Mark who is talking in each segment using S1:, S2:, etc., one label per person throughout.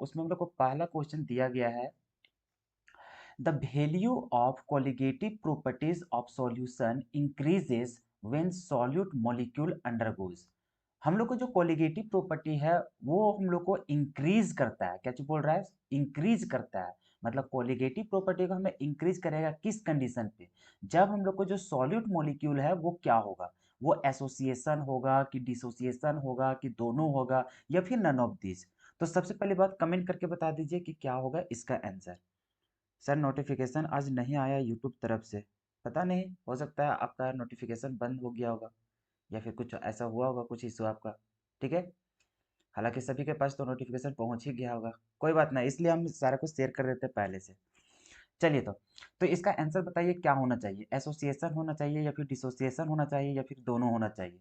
S1: उसमें हम लोग को पहला क्वेश्चन दिया गया है, the value of colligative properties of solution increases when solute molecule undergoes. हम लोग को जो कोलिगेटिव प्रॉपर्टी है वो हम लोग को इंक्रीज करता है। क्या चीज बोल रहा है? इंक्रीज करता है। मतलब कोलिगेटिव प्रॉपर्टी को हमें इंक्रीज करेगा किस कंडीशन पे? जब हम लोग को जो सॉल्यूट मॉलिक्यूल है वो क्या होगा, वो एसोसिएशन होगा कि डिसोसिएशन होगा कि दोनों होगा या फिर नन ऑफ दिस। तो सबसे पहली बात कमेंट करके बता दीजिए कि क्या होगा इसका आंसर। सर नोटिफिकेशन आज नहीं आया यूट्यूब तरफ से। पता नहीं, हो सकता है आपका नोटिफिकेशन बंद हो गया होगा या फिर कुछ ऐसा हुआ होगा, कुछ इशू आपका। ठीक है, हालांकि सभी के पास तो नोटिफिकेशन पहुंच ही गया होगा। कोई बात नहीं, इसलिए हम सारा कुछ शेयर कर देते हैं पहले से। चलिए तो इसका आंसर बताइए क्या होना चाहिए? एसोसिएशन होना चाहिए या फिर डिसोसिएशन होना चाहिए या फिर दोनों होना चाहिए?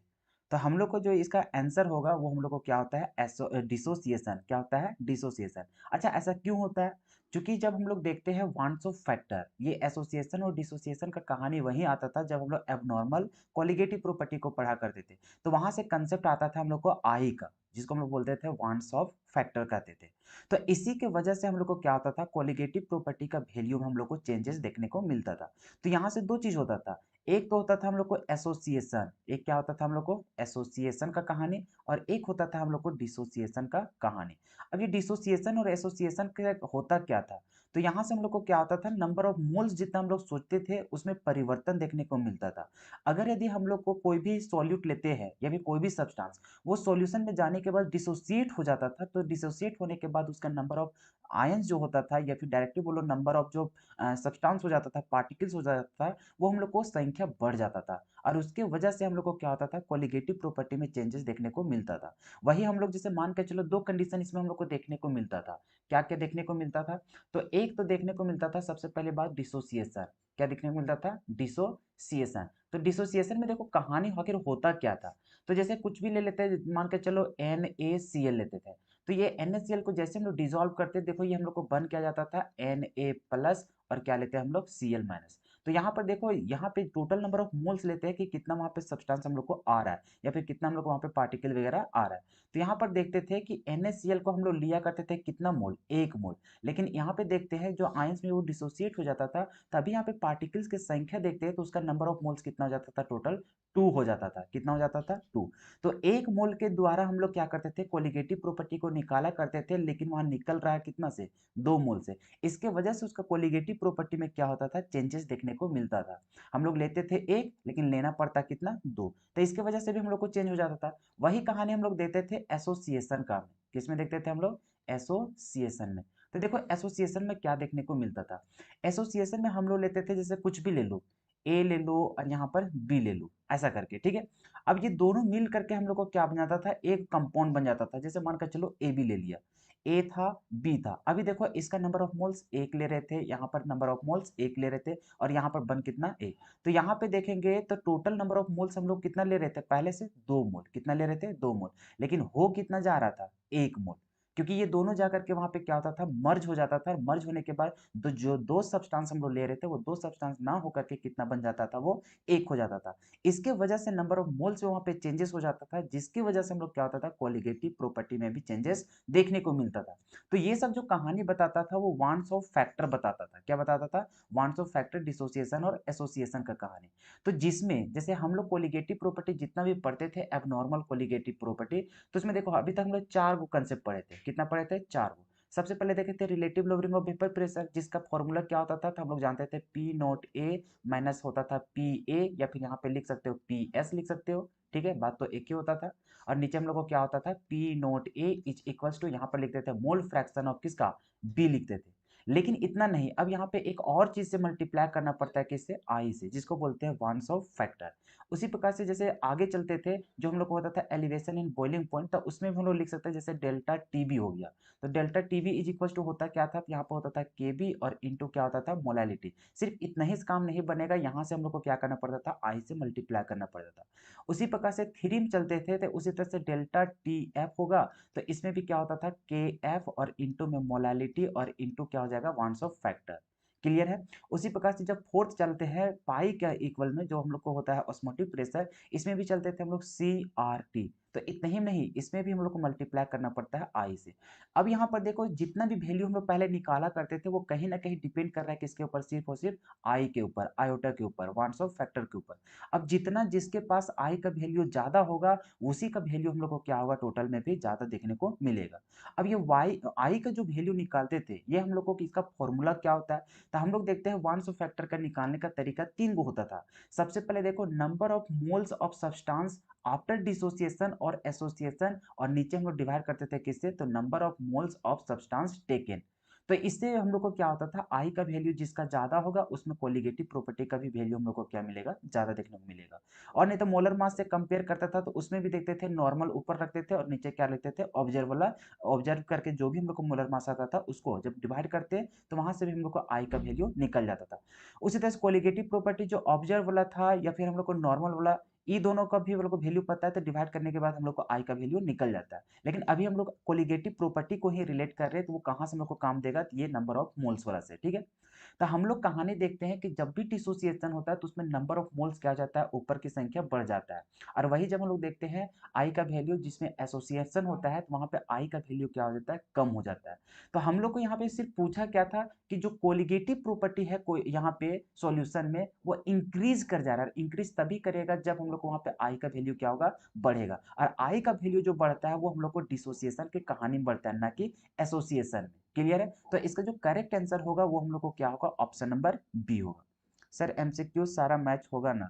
S1: तो हम लोग को जो इसका आंसर होगा वो हम लोग को क्या होता है? डिसोसिएशन। क्या होता है? डिसोसिएशन। अच्छा, ऐसा क्यों होता है? क्योंकि जब हम लोग देखते हैं वांस ऑफ फैक्टर, ये एसोसिएशन और डिसोसिएशन का कहानी वहीं आता था जब हम लोग एबनॉर्मल कोलिगेटिव प्रॉपर्टी को पढ़ा करते थे। तो वहां से कंसेप्ट आता था हम लोग को आई का, जिसको हम लोग बोलते थे वांस ऑफ फैक्टर कहते थे। तो इसी के वजह से हम लोग को क्या होता था, कोलिगेटिव प्रॉपर्टी का वैल्यू में हम लोग को चेंजेस देखने को मिलता था। तो यहाँ से दो चीज होता था, एक तो होता था हम लोग को एसोसिएशन, एक क्या होता था हम लोग को एसोसिएशन का कहानी, और एक होता था हम लोग को डिसोसिएशन का कहानी। अब ये डिसोसिएशन और एसोसिएशन का होता क्या था? तो यहाँ से हम लोग को क्या होता था, नंबर ऑफ मोल्स जितना हम लोग सोचते थे उसमें परिवर्तन देखने को मिलता था। अगर यदि हम लोग को कोई भी सॉल्यूट लेते हैं या फिर कोई भी सब्सटेंस, वो सॉल्यूशन में जाने के बाद डिसोसिएट हो जाता था, तो डिसोसिएट होने के बाद उसका नंबर ऑफ आयंस जो होता था, या फिर डायरेक्टली बोलो नंबर ऑफ जो सब्सटेंस हो जाता था, पार्टिकल्स हो जाता था, वो हम लोग को संख्या बढ़ जाता था। और उसके वजह से हम लोग को क्या होता था, कोलिगेटिव प्रॉपर्टी में चेंजेस देखने को मिलता था। वही हम लोग जैसे मान के चलो दो कंडीशन इसमें हम लोग को देखने को मिलता था। क्या क्या देखने को मिलता था? तो एक तो देखने को मिलता था सबसे पहले बात डिसोसिएशन। क्या देखने को मिलता था? डिसोसिएशन। तो डिसोसिएशन में देखो कहानी आखिर होता क्या था। तो जैसे कुछ भी ले लेते हैं, मान के चलो NaCl लेते थे। तो ये NaCl को जैसे हम लोग डिसॉल्व करते, देखो ये हम लोग को बन क्या जाता था, Na+, और क्या लेते हैं हम लोग, Cl-। तो यहाँ पर देखो, यहाँ पे टोटल नंबर ऑफ मोल्स लेते हैं कि कितना वहाँ पे सब्सटेंस हम लोग को आ रहा है या फिर कितना हम लोग को वहाँ पे पार्टिकल वगैरह आ रहा है। तो यहाँ पर देखते थे कि NaCl को हम लोग लिया करते थे कितना मोल, 1 मोल। लेकिन यहाँ पे देखते हैं जो आयंस में वो डिसोसिएट हो जाता था, तभी यहाँ पे पार्टिकल्स की संख्या देखते हैं तो उसका नंबर ऑफ मोल्स कितना हो जाता था, टोटल 2 हो जाता था। कितना हो जाता था? 2। तो 1 मोल के द्वारा हम लोग क्या करते थे, कोलिगेटिव प्रॉपर्टी को निकाला करते थे, लेकिन वहां निकल रहा है कितना से, 2 मोल से। इसके वजह से उसका कोलिगेटिव प्रॉपर्टी में क्या होता था, चेंजेस देखने को मिलता था। हम लोग लेते थे 1, लेकिन लेना पड़ता कितना, 2। तो इसके वजह से भी हम लोग को चेंज हो जाता था। वही कहानी हम लोग देखते थे एसोसिएशन का। किसमें देखते थे हम लोग? एसोसिएशन में। तो देखो एसोसिएशन में क्या देखने को मिलता था, एसोसिएशन में हम लोग लेते थे जैसे कुछ भी ले लो, ए ले लो और यहाँ पर बी ले लो, ऐसा करके, ठीक है। अब ये दोनों मिल करके हम लोग को क्या बन जाता था, एक कंपाउंड बन जाता था। जैसे मानकर चलो ए बी ले लिया, ए था, बी था। अभी देखो इसका नंबर ऑफ मोल्स 1 ले रहे थे, यहाँ पर नंबर ऑफ मोल्स 1 ले रहे थे, और यहाँ पर बन कितना, 1। तो यहाँ पे देखेंगे तो टोटल नंबर ऑफ मोल्स हम लोग कितना ले रहे थे पहले से, 2 मोल। कितना ले रहे थे? 2 मोल। लेकिन हो कितना जा रहा था, 1 मोल। क्योंकि ये दोनों जाकर के वहां पे क्या होता था, मर्ज हो जाता था, और मर्ज होने के बाद जो दो सब्सटेंस हम लोग ले रहे थे वो दो सब्सटेंस ना होकर के कितना बन जाता था, वो 1 हो जाता था। इसके वजह से नंबर ऑफ मोल्स में वहां पे चेंजेस हो जाता था, जिसकी वजह से हम लोग क्या होता था, कोलिगेटिव प्रॉपर्टी में भी चेंजेस देखने को मिलता था। तो ये सब जो कहानी बताता था वो वांस ऑफ फैक्टर बताता था। क्या बताता था? वांस ऑफ फैक्टर, डिसोसिएशन और एसोसिएशन का कहानी। तो जिसमें जैसे हम लोग कोलिगेटिव प्रॉपर्टी जितना भी पढ़ते थे, एबनॉर्मल कोलिगेटिव प्रॉपर्टी, तो उसमें देखो अभी तक हम लोग 4 गो कंसेप्ट पढ़े थे। कितना पढ़े थे? 4 गो। सबसे पहले देखे थे relative lowering of vapour pressure, जिसका फॉर्मूला क्या होता था, तो हम लोग जानते थे पी नॉट ए माइनस होता था पी ए, या फिर यहाँ पे लिख सकते हो पी एस लिख सकते हो। ठीक है, बात तो एक ही होता था। और नीचे हम लोग को क्या होता था, P not A is equals to, यहाँ पर लिखते थे मोल फ्रैक्शन ऑफ किसका, बी लिखते थे। लेकिन इतना नहीं, अब यहाँ पे एक और चीज से मल्टीप्लाई करना पड़ता है, किससे, आई से, जिसको बोलते हैं वांस ऑफ फैक्टर। उसी प्रकार से जैसे आगे चलते थे, जो हम लोग को होता था एलिवेशन इन बॉइलिंग पॉइंट, तो उसमें भी हम लोग लिख सकते हैं जैसे डेल्टा टीबी हो गया। तो delta TB is equal to होता क्या था, यहाँ पर होता था केबी, और इंटू क्या होता था, मोलैलिटी। सिर्फ इतना ही काम नहीं बनेगा, यहाँ से हम लोग को क्या करना पड़ता था, आई से मल्टीप्लाई करना पड़ता था। उसी प्रकार से थ्री में चलते थे तो उसी तरह से डेल्टा टी एफ होगा, तो इसमें भी क्या होता था, के एफ और इंटू में मोलैलिटी, और इंटू क्या हो जाएगा, वांस ऑफ फैक्टर। क्लियर है? उसी प्रकार से जब फोर्थ चलते हैं पाई का इक्वल में, जो हम लोग को होता है ऑस्मोटिक प्रेशर, इसमें भी चलते थे हम लोग CRT। तो इतना ही नहीं, इसमें भी हम लोग को मल्टीप्लाई करना पड़ता है आई से। अब यहाँ पर देखो, जितना भी वैल्यू हम लोग पहले निकाला करते थे वो कहीं ना कहीं डिपेंड कर रहा है किसके ऊपर, सिर्फ और सिर्फ आई के ऊपर, आयोटा के ऊपर, वंस ऑफ फैक्टर के ऊपर। अब जितना जिसके पास आई का वैल्यू ज्यादा होगा उसी का वैल्यू हम लोग को क्या होगा, टोटल में भी ज्यादा देखने को मिलेगा। अब ये वाई आई का जो वैल्यू निकालते थे, ये हम लोग को इसका फॉर्मूला क्या होता है, तो हम लोग देखते हैं वंस ऑफ फैक्टर का निकालने का तरीका 3 गो होता था। सबसे पहले देखो, number of moles of substance after dissociation और एसोसिएशन, और नीचे हम लोग डिवाइड करते थे किससे, तो number of moles of substance taken. तो इससे हम लोग को क्या होता था, आई का वैल्यू जिसका ज्यादा होगा उसमें कोलिगेटिव प्रॉपर्टी का भी वैल्यू हम लोग को क्या मिलेगा, ज्यादा देखने को मिलेगा। और नहीं तो मोलर मास से कंपेयर करता था तो उसमें भी देखते थे नॉर्मल ऊपर रखते थे और नीचे क्या लिखते थे, ऑब्जर्व वाला। ऑब्जर्व करके जो भी हम लोग को मोलर मास आता था उसको जब डिवाइड करते तो वहां से भी हम लोग को आई का वैल्यू निकल जाता था। उसी तरह से कोलिगेटिव प्रॉपर्टी जो ऑब्जर्व वाला था या फिर हम लोग को नॉर्मल वाला, ये दोनों का भी हम लोग को वैल्यू पता है तो डिवाइड करने के बाद हम लोग को आई का वैल्यू निकल जाता है। लेकिन अभी हम लोग कोलिगेटिव प्रॉपर्टी को ही रिलेट कर रहे हैं तो वो कहाँ से हम लोग को काम देगा, तो ये नंबर ऑफ मोल्स वाला से, ठीक है। तो हम लोग कहानी देखते हैं कि जब भी डिसोसिएशन होता है तो उसमें नंबर ऑफ मोल्स क्या हो जाता है, ऊपर की संख्या बढ़ जाता है। और वही जब हम लोग देखते हैं आई का वैल्यू जिसमें एसोसिएशन होता है तो वहां पे आई का वैल्यू क्या हो जाता है, कम हो जाता है। तो हम लोग को यहाँ पे सिर्फ पूछा क्या था कि जो कोलिगेटिव प्रॉपर्टी है कोई यहाँ पे सॉल्यूशन में वो इंक्रीज कर जा रहा है। इंक्रीज तभी करेगा जब हम लोग को वहां पे आई का वैल्यू क्या होगा, बढ़ेगा। और आई का वैल्यू जो बढ़ता है वो हम लोग को डिसोसिएशन की कहानी में बढ़ता है, ना कि एसोसिएशन में। क्लियर है। तो इसका जो करेक्ट आंसर होगा वो हम लोग को क्या होगा, ऑप्शन नंबर बी होगा। सर एमसीक्यू सारा मैच होगा ना,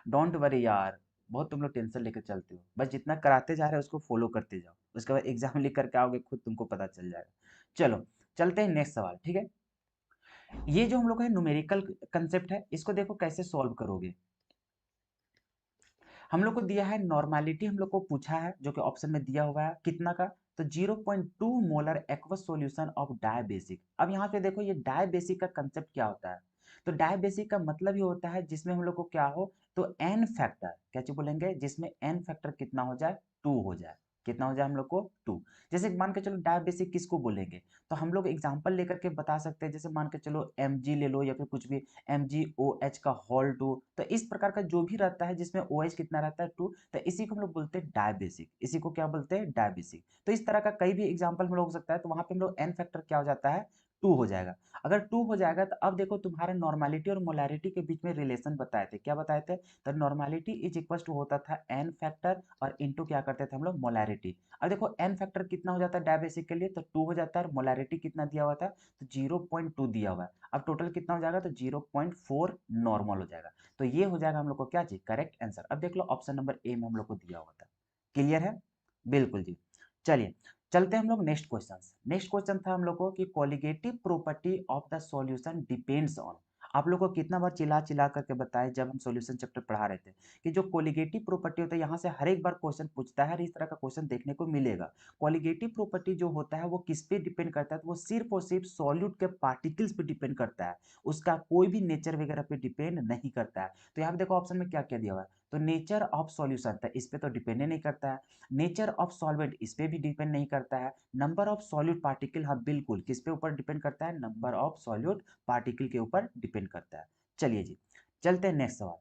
S1: डोंट वरी यार, बहुत तुम लोग टेंशन लेकर चलते हो, बस जितना कराते जा रहे हो उसको फॉलो करते जाओ, उसके बाद एग्जाम लिख करके आओगे खुद तुमको पता चल जाएगा। चलो चलते हैं नेक्स्ट सवाल, ठीक है। ये जो हम लोग है न्यूमेरिकल कंसेप्ट है, इसको देखो कैसे सॉल्व करोगे। हम लोग को दिया है नॉर्मेलिटी, हम लोग को पूछा है जो कि ऑप्शन में दिया हुआ है कितना का, तो 0.2 molar aqueous solution of dibasic. अब यहाँ पे देखो ये डायबेसिक का कंसेप्ट क्या होता है, तो डायबेसिक का मतलब ये होता है जिसमें हम लोग को क्या हो, तो एन फैक्टर क्या चीज बोलेंगे, जिसमें एन फैक्टर कितना हो जाए, 2 हो जाए। कितना हो जाए हम लोग को, 2। जैसे मान के चलो डायबेसिक किसको बोलेंगे, तो हम लोग एग्जांपल लेकर के बता सकते हैं, जैसे मान के चलो mg ले लो या फिर कुछ भी, MgOH का होल 2। तो इस प्रकार का जो भी रहता है जिसमें OH कितना रहता है, 2, तो इसी को हम लोग बोलते हैं डायबेसिक। इसी को क्या बोलते हैं, डायबेसिक। तो इस तरह का कई भी एग्जांपल हम लोग हो सकता है, तो वहां पे हम लोग एन फैक्टर क्या हो जाता है, 2 हो जाएगा। अगर 2 हो जाएगा तो अब देखो तुम्हारा नॉर्मेलिटी और मोलैरिटी के बीच में रिलेशन बताए थे, क्या बताए थे, तो नॉर्मेलिटी इज इक्वल टू होता था एन फैक्टर और इनटू क्या करते थे हम लोग, मोलैरिटी। अब देखो एन फैक्टर कितना हो जाता है डायबेसिक के लिए, तो 2 हो जाता है, और मोलैरिटी कितना दिया हुआ था, तो 0.2 दिया हुआ है। अब टोटल कितना हो जाएगा, तो 0.4 नॉर्मल हो जाएगा। तो ये हो जाएगा हम लोग को क्या जी, करेक्ट आंसर। अब देख लो ऑप्शन नंबर ए में हम लोग को दिया हुआ था। क्लियर है, बिल्कुल जी। चलिए चलते हैं हम लोग नेक्स्ट क्वेश्चन। नेक्स्ट क्वेश्चन था हम लोग को कि colligative property of the solution depends on. आप लोग को कितना बार चिल्ला चिल्ला करके बताए जब हम सॉल्यूशन चैप्टर पढ़ा रहे थे कि जो कोलिगेटिव प्रॉपर्टी होता है यहाँ से हर एक बार क्वेश्चन पूछता है और इस तरह का क्वेश्चन देखने को मिलेगा। कॉलिगेटिव प्रॉपर्टी जो होता है वो किस पे डिपेंड करता है, तो वो सिर्फ और सिर्फ सॉल्यूट के पार्टिकल्स पे डिपेंड करता है, उसका कोई भी नेचर वगैरह पे डिपेंड नहीं करता है। तो यहाँ पे देखो ऑप्शन में क्या क्या दिया हुआ है, तो नेचर ऑफ सॉल्यूशन था, इस पे तो डिपेंड नहीं करता है। नेचर ऑफ सॉल्वेंट, इस पे भी डिपेंड नहीं करता है। नंबर ऑफ सॉल्यूट पार्टिकल, हाँ बिल्कुल, किस पे ऊपर डिपेंड करता है, नंबर ऑफ सॉल्यूट पार्टिकल के ऊपर डिपेंड करता है। चलिए जी चलते हैं नेक्स्ट सवाल।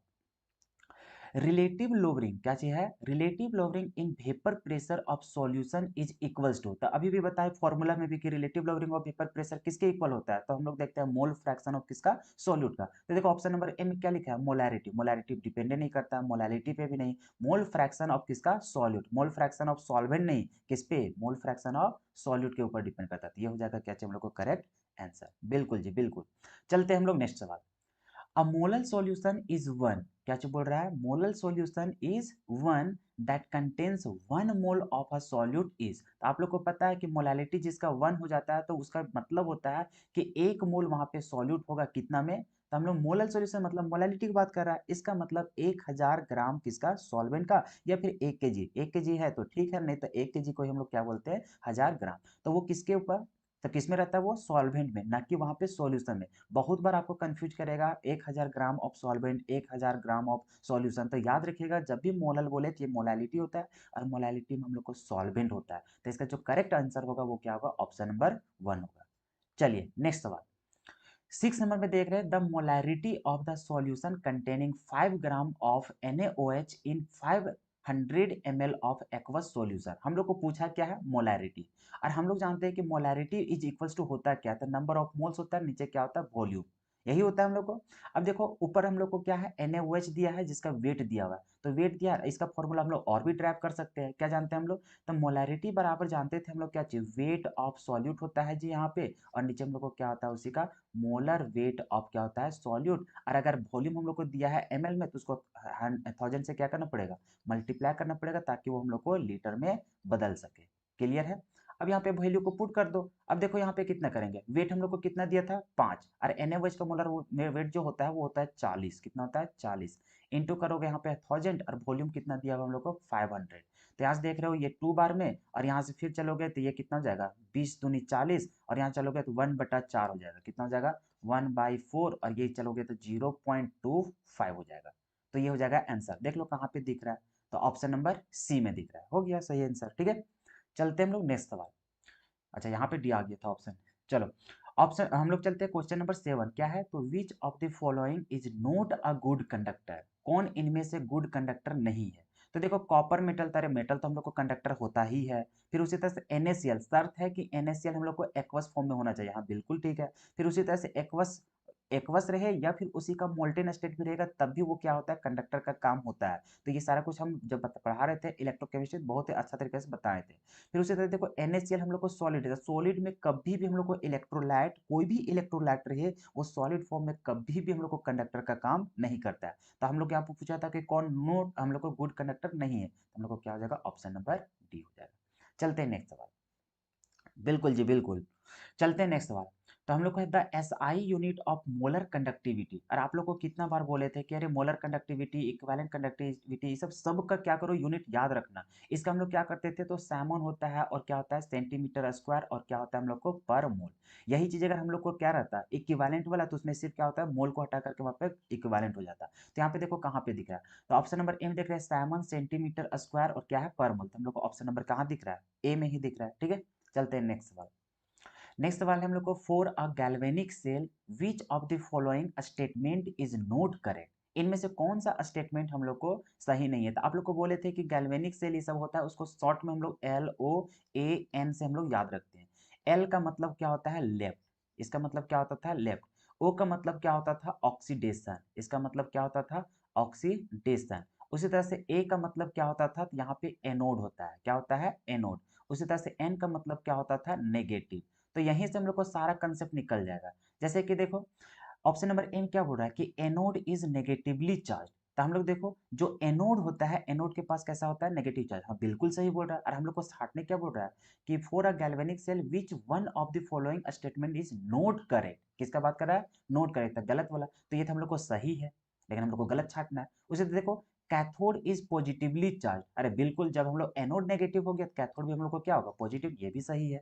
S1: रिलेटिव लोवरिंग क्या चीज है, relative lowering in vapour pressure of solution is equals to, तो अभी भी बताए फॉर्मूला में भी कि relative lowering of vapour pressure किसके इक्वल होता है, तो हम लोग देखते हैं मोल फ्रैक्शन ऑफ किसका, सॉल्यूट का। तो देखो ऑप्शन नंबर ए में क्या लिखा है, मोलैरिटी। मोलैरिटी डिपेंड नहीं करता है, मोलैरिटी पे भी नहीं। मोल फ्रैक्शन ऑफ किसका, solute. Mole fraction of solvent नहीं, किस पे, मोल फ्रैक्शन ऑफ सॉल्यूट के ऊपर डिपेंड करता है। तो ये हो जाएगा क्या चाहिए हम लोग को, करेक्ट आंसर। बिल्कुल जी बिल्कुल। चलते हैं हम लोग नेक्स्ट सवाल। A molar solution is one, क्या चीज बोल रहा है, molal solution is one that contains 1 mole of a solute is. तो आप लोग को पता है कि मोलालिटी जिसका 1 हो जाता है तो उसका मतलब होता है कि 1 मोल वहां पे सॉल्यूट होगा कितना में, तो हम लोग मोलल सॉल्यूशन मतलब मोलालिटी की बात कर रहा है, इसका मतलब 1000 ग्राम किसका, सॉल्वेंट का, या फिर 1 kg। 1 kg है तो ठीक है, नहीं तो 1 kg को हम लोग क्या बोलते हैं, 1000 ग्राम। तो वो किसके ऊपर, तो किस में रहता है वो, सॉल्वेंट में, ना कि वहां पे सॉल्यूशन में। बहुत बार आपको कंफ्यूज करेगा 1000 gram of solvent, 1000 gram of solution. तो याद रखिएगा जब भी मोलल बोले तो ये मोलैलिटी होता है, और मोलैलिटी में हम लोग को सॉल्वेंट होता है। तो इसका जो करेक्ट आंसर होगा वो क्या होगा, ऑप्शन नंबर 1 होगा। चलिए नेक्स्ट सवाल। 6 नंबर में देख रहे हैं, the molarity of the solution containing 5 gram of NaOH in 5 100 ml of aqueous solution. हम लोग को पूछा क्या है, मोलैरिटी, और हम लोग जानते हैं कि मोलैरिटी इज इक्वल्स टू होता क्या है, तो नंबर ऑफ मोल्स होता है, नीचे क्या होता है, वॉल्यूम, यही होता है हम लोग को। अब देखो ऊपर हम लोग को क्या है, NaOH दिया है जिसका वेट दिया हुआ है, तो वेट दिया है, इसका फॉर्मूला हम लोग और भी ड्राइव कर सकते हैं, क्या जानते हैं हम लोग, तो मोलैरिटी बराबर जानते थे हम लोग क्या चीज, वेट ऑफ सॉल्यूट होता है जी यहाँ पे, और नीचे हम लोग को क्या होता है उसी का मोलर वेट ऑफ क्या होता है, सॉल्यूट। और अगर वॉल्यूम हम लोग को दिया है ml में, तो उसको 1000 से क्या करना पड़ेगा, मल्टीप्लाई करना पड़ेगा, ताकि वो हम लोग को लीटर में बदल सके। क्लियर है। अब यहाँ पे वैल्यू को पुट कर दो। अब देखो यहाँ पे कितना करेंगे, वेट हम लोग को कितना दिया था 5, और NaOH का मोलर वेट जो होता है वो होता है 40, कितना होता है 40, इंटू करोगे यहाँ पे 1000, और वॉल्यूम कितना दिया हुआ हम लोग को 500। तो यहाँ से देख रहे हो ये 2 बार में, और यहाँ से फिर चलोगे तो ये कितना हो जाएगा 20 दूनी 40, और यहाँ चलोगे तो 1/4 हो जाएगा, कितना हो जाएगा 1/4, और ये चलोगे तो 0.25 हो जाएगा। तो ये हो जाएगा आंसर, देख लो कहाँ पे दिख रहा है, तो ऑप्शन नंबर सी में दिख रहा है, हो गया सही आंसर। ठीक है, चलते हम लोग नेक्स्ट सवाल। अच्छा यहाँ पे डी आ गया था ऑप्शन। चलो ऑप्शन हम लोग चलते हैं क्वेश्चन नंबर 7, क्या है, तो विच of the following is not a good conductor, कौन इनमें से गुड कंडक्टर नहीं है। तो देखो कॉपर मेटल, तारे मेटल तो हम लोग को कंडक्टर होता ही है, फिर उसी तरह से NaCl, शर्त है कि NaCl हम लोग को एक्वस फॉर्म में होना चाहिए, हाँ बिल्कुल ठीक है, फिर उसी तरह से एक्वस एक्वस रहे या फिर उसी का मोल्टेन स्टेट भी रहेगा, तब भी वो क्या होता है, कंडक्टर का काम होता है। तो ये सारा कुछ हम जब पढ़ा रहे थे इलेक्ट्रोकेमिस्ट्री, बहुत ही अच्छा तरीके से बताए थे। फिर उसी तरह देखो NaCl हम लोग को सॉलिड है, सॉलिड में कभी भी हम लोग को इलेक्ट्रोलाइट, कोई भी इलेक्ट्रोलाइट रहे वो सॉलिड फॉर्म में कभी भी हम लोग को कंडक्टर का काम नहीं करता है। तो हम लोग यहाँ पे पूछा था कि कौन नोट हम लोग को गुड कंडक्टर नहीं है, तो हम लोग को क्या हो जाएगा, ऑप्शन नंबर डी हो जाएगा। चलते हैं नेक्स्ट सवाल, बिल्कुल जी बिल्कुल, चलते हैं नेक्स्ट सवाल। तो हम लोग को है the SI unit of molar conductivity, और आप लोग को कितना बार बोले थे कि अरे मोलर कंडक्टिविटी, इक्विवेलेंट कंडक्टिविटी, ये सब का क्या करो, यूनिट याद रखना। इसका हम लोग क्या करते थे, तो सैमन होता है, और क्या होता है सेंटीमीटर स्क्वायर, और क्या होता है हम लोग को पर मोल। यही चीज अगर हम लोग को क्या रहता है इक्विवेलेंट वाला, तो उसमें सिर्फ क्या होता है, मोल को हटा करके वहाँ पे इक्विवेलेंट हो जाता है। तो यहाँ पे देखो कहाँ पे दिख रहा है, तो ऑप्शन नंबर ए में देख रहे हैं सैमन सेंटीमीटर स्क्वायर, और क्या है पर मोल, तो हम लोग को ऑप्शन नंबर कहाँ दिख रहा है, ए में ही दिख रहा है। ठीक है, चलते हैं नेक्स्ट सवाल। नेक्स्ट सवाल है हम लोग को, for a galvanic cell which of the following statement is not correct, इनमें से कौन सा स्टेटमेंट हम लोग को सही नहीं है। तो आप लोग को बोले थे कि गैल्वेनिक सेल ये सब होता है, उसको शॉर्ट में हम लोग LOAN से हम लोग याद रखते हैं। एल का मतलब क्या होता है, लेफ्ट, इसका मतलब क्या होता था, लेफ्ट। ओ का मतलब क्या होता था, ऑक्सीडेशन, इसका मतलब क्या होता था, ऑक्सीडेशन। उसी तरह से ए का मतलब क्या होता था, यहाँ पे एनोड होता है, क्या होता है, एनोड। उसी तरह से एन का मतलब क्या होता था, नेगेटिव। तो यहीं से हम लोग को सारा कंसेप्ट निकल जाएगा। जैसे कि देखो ऑप्शन नंबर एन क्या बोल रहा है कि एनोड इज नेगेटिवली चार्ज, तो हम लोग देखो जो एनोड होता है, एनोड के पास कैसा होता है, नेगेटिव चार्ज, हाँ बिल्कुल सही बोल रहा है। और हम लोग को साथ में क्या बोल रहा है कि for a galvanic cell which one of the following statement is not correct, किसका बात कर रहा है, नोट करेक्ट, था गलत वाला, तो ये तो हम लोग को सही है, लेकिन हम लोग को गलत छाटना है। उसे देखो कैथोड इज पॉजिटिवली चार्ज, अरे बिल्कुल, जब हम लोग एनोड नेगेटिव हो गया तो कैथोड भी हम लोग को क्या होगा, पॉजिटिव, ये भी सही है।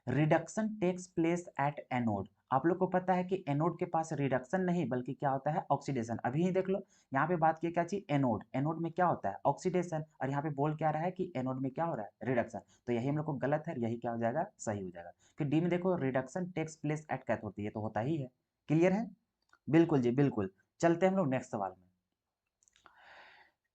S1: Reduction takes place at anode, आप लोग को पता है कि एनोड के पास रिडक्शन नहीं बल्कि क्या होता है, ऑक्सीडेशन। अभी ही देख लो यहाँ पे बात की क्या चीज, एनोड, एनोड में क्या होता है, ऑक्सीडेशन, और यहाँ पे बोल क्या रहा है कि एनोड में क्या हो रहा है, रिडक्शन। तो यही हम लोग को गलत है, यही क्या हो जाएगा, सही हो जाएगा। फिर डी में देखो reduction takes place at cathode, ये तो होता ही है। क्लियर है, बिल्कुल जी बिल्कुल। चलते हैं हम लोग नेक्स्ट सवाल में।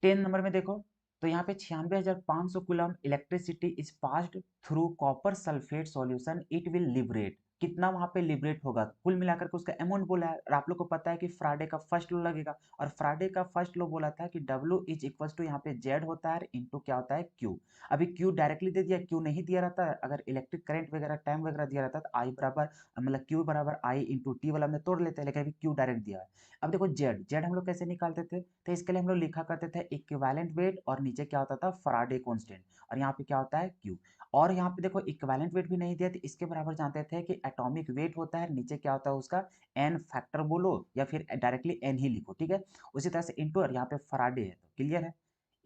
S1: 10 नंबर में देखो, तो यहाँ पे 96,500 coulomb electricity is passed through copper sulphate solution, it will liberate, कितना वहां पे लिबरेट होगा, कुल मिलाकर के उसका अमाउंट बोला है। और आप लोग को पता है कि फ्राडे का फर्स्ट लॉ लगेगा, और फ्राडे का फर्स्ट लॉ बोला था कि W इज इक्वल टू यहाँ पे Z होता है इंटू क्या होता है Q। अभी Q डायरेक्टली दे दिया, Q नहीं दिया रहता है, अगर इलेक्ट्रिक करंट वगैरह टाइम वगैरह दिया रहता तो I बराबर मतलब Q बराबर I इंटू टी वाला में तोड़ लेते हैं, लेकिन अभी Q डायरेक्ट दिया है। अब देखो Z हम लोग कैसे निकालते थे, तो इसके लिए हम लोग लिखा करते थे इक्विवेलेंट वेट, और नीचे क्या होता था, फराडे कांस्टेंट, और यहाँ पे क्या होता है Q। और यहाँ पे देखो इक्विवेलेंट वेट भी नहीं दिया, तो इसके बराबर जानते थे कि एटॉमिक वेट होता है, नीचे क्या होता है उसका n फैक्टर बोलो, या फिर डायरेक्टली n ही लिखो, ठीक है। उसी तरह से इंटू, और यहाँ पे फराडे है, तो क्लियर है।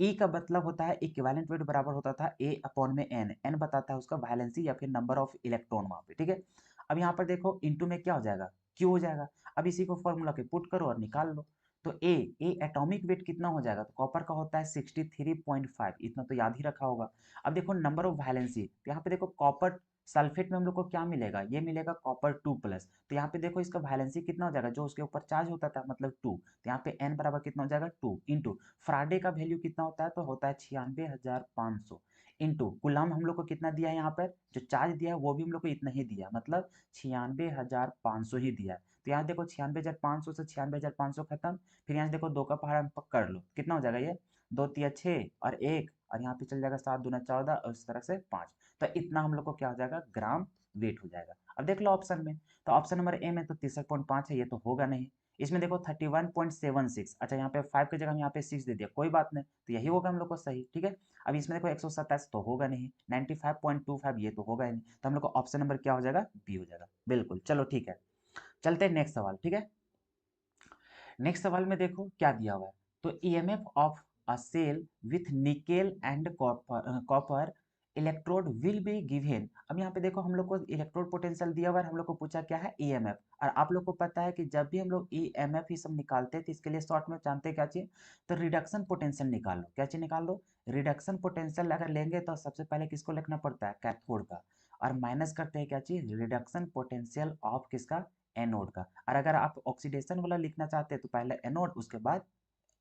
S1: E का मतलब होता है इक्विवेलेंट वेट बराबर होता था A अपॉन में n, n बताता है उसका वैलेंसी या फिर नंबर ऑफ इलेक्ट्रॉन वहां पे, ठीक है। अब यहाँ पर देखो इंटू में क्या हो जाएगा, Q हो जाएगा। अब इसी को फॉर्मूला पे पुट करो और निकाल लो। तो ए एटॉमिक वेट कितना हो जाएगा, तो कॉपर का होता है 63.5, इतना तो याद ही रखा होगा। अब देखो नंबर ऑफ वैलेंसी, तो यहाँ पे देखो कॉपर सल्फेट में हम लोग को क्या मिलेगा, ये मिलेगा कॉपर 2+। तो यहाँ पे देखो इसका वैलेंसी कितना हो जाएगा, जो उसके ऊपर चार्ज होता था मतलब 2, तो यहाँ पे n बराबर कितना हो जाएगा 2 इंटू फ्राडे का वैल्यू कितना होता है, तो होता है 96,500 इंटू कुलम हम लोग को कितना दिया है, यहाँ पर जो चार्ज दिया है वो भी हम लोग को इतना ही दिया, मतलब 96,500 ही दिया है। तो यहाँ देखो 96,500 से 96,500 खत्म, फिर यहाँ से देखो 2 का पहाड़ा कर लो, कितना हो जाएगा ये 2 तिया 6 और 1 और यहाँ पे चल जाएगा 7 दूना 14 और इस तरह से 5। तो इतना हम लोग को क्या हो जाएगा, ग्राम वेट हो जाएगा। अब देख लो ऑप्शन में, तो ऑप्शन नंबर ए में तो 63.5 है, ये तो होगा नहीं। इसमें देखो 31.76, अच्छा यहाँ पे 5 की जगह हम यहाँ पे 6 दे दिया, कोई बात नहीं, तो यही होगा हम लोग को सही, ठीक है। अब इसमें देखो 127 तो होगा नहीं, 95.25 ये तो होगा ही नहीं, तो हम लोग को ऑप्शन नंबर क्या हो जाएगा, बी हो जाएगा, बिल्कुल। चलो ठीक है, चलते हैं नेक्स्ट सवाल, ठीक है। नेक्स्ट सवाल में देखो क्या दिया हुआ है, तो EMF of a cell with nickel and copper electrode will be given. अब यहाँ पे देखो हम लोग को इलेक्ट्रोड पोटेंशियल दिया हुआ है, हम लोग को पूछा क्या है ईएमएफ, और आप लोग को पता है कि जब भी हम लोग ईएमएफ ही सब निकालते हैं तो इसके लिए शॉर्ट में जानते हैं क्या चाहिए, तो रिडक्शन पोटेंशियल निकाल लो, क्या चीज निकाल लो, रिडक्शन पोटेंशियल अगर लेंगे तो सबसे पहले किसको लिखना पड़ता है, कैथोड का, और माइनस करते हैं क्या चीज, रिडक्शन पोटेंशियल ऑफ किसका, एनोड का। और अगर आप ऑक्सीडेशन वाला लिखना चाहते हैं तो पहले एनोड उसके बाद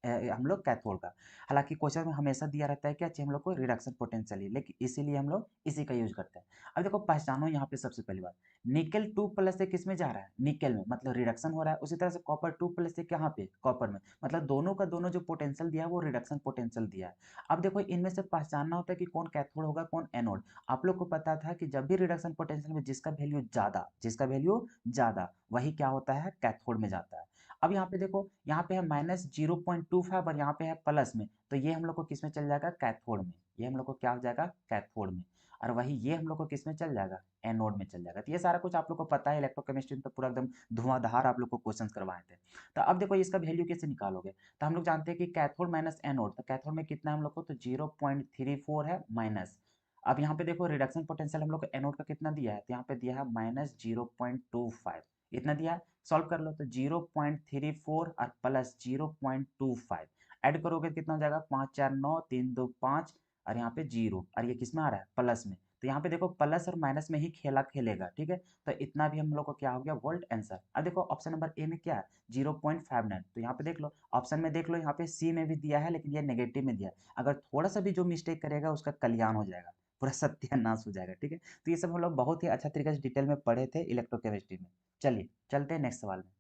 S1: हम लोग कैथोड का। हालांकि क्वेश्चन में हमेशा दिया रहता है क्या चाहिए हम लोग को, रिडक्शन पोटेंशियल ही, लेकिन इसीलिए हम लोग इसी का यूज करते हैं। अब देखो पहचानो यहाँ पे सबसे पहली बात, निकेल 2+ से किस में जा रहा है, निकेल में, मतलब रिडक्शन हो रहा है। उसी तरह से कॉपर 2+ से कहाँ पे, कॉपर में, मतलब दोनों का दोनों जो पोटेंशियल दिया है वो रिडक्शन पोटेंशियल दिया है। अब देखो इनमें से पहचानना होता है कि कौन कैथोड होगा कौन एनोड। आप लोग को पता था कि जब भी रिडक्शन पोटेंशियल में जिसका वैल्यू ज्यादा वही क्या होता है, कैथोड में जाता है। अब यहाँ पे देखो, यहाँ पे है -0.25 और यहाँ पे है प्लस में, तो ये हम लोग को किस में चल जाएगा, कैथोड में, ये हम लोग को क्या हो जाएगा, कैथोड में। और वही ये हम लोग को किस में चल जाएगा, एनोड में चल जाएगा। तो ये सारा कुछ आप लोग को पता है, इलेक्ट्रोकेमिस्ट्री में तो पूरा एकदम धुआंधार आप लोग को क्वेश्चन करवाए थे। तो अब देखो इसका वैल्यू कैसे निकालोगे, तो हम लोग जानते हैं कि कैथोड माइनस एनोड, तो कैथोड में कितना है हम लोग को, तो 0.34 है माइनस। अब यहाँ पे देखो रिडक्शन पोटेंशियल हम लोग को एनोड का कितना दिया है, तो यहाँ पे दिया है -0.25, इतना दिया है। सॉल्व कर लो, तो 0.34 और प्लस 0.25 ऐड करोगे तो कितना हो जाएगा, 5 4 9 3 2 5 और यहाँ पे 0, और ये किस में आ रहा है, प्लस में। तो यहाँ पे देखो प्लस और माइनस में ही खेला खेलेगा, ठीक है। तो इतना भी हम लोग को क्या हो गया, वोल्ट आंसर। अब देखो ऑप्शन नंबर ए में क्या है, 0.59, तो यहाँ पे देख लो ऑप्शन में, देख लो यहाँ पे सी में भी दिया है लेकिन ये नेगेटिव में दिया है। अगर थोड़ा सा भी जो मिस्टेक करेगा उसका कल्याण हो जाएगा, पूरा सत्यानाश हो जाएगा, ठीक है। तो ये सब हम लोग बहुत ही अच्छा तरीके से डिटेल में पढ़े थे इलेक्ट्रोकेमिस्ट्री में। चलिए चलते हैं नेक्स्ट सवाल में।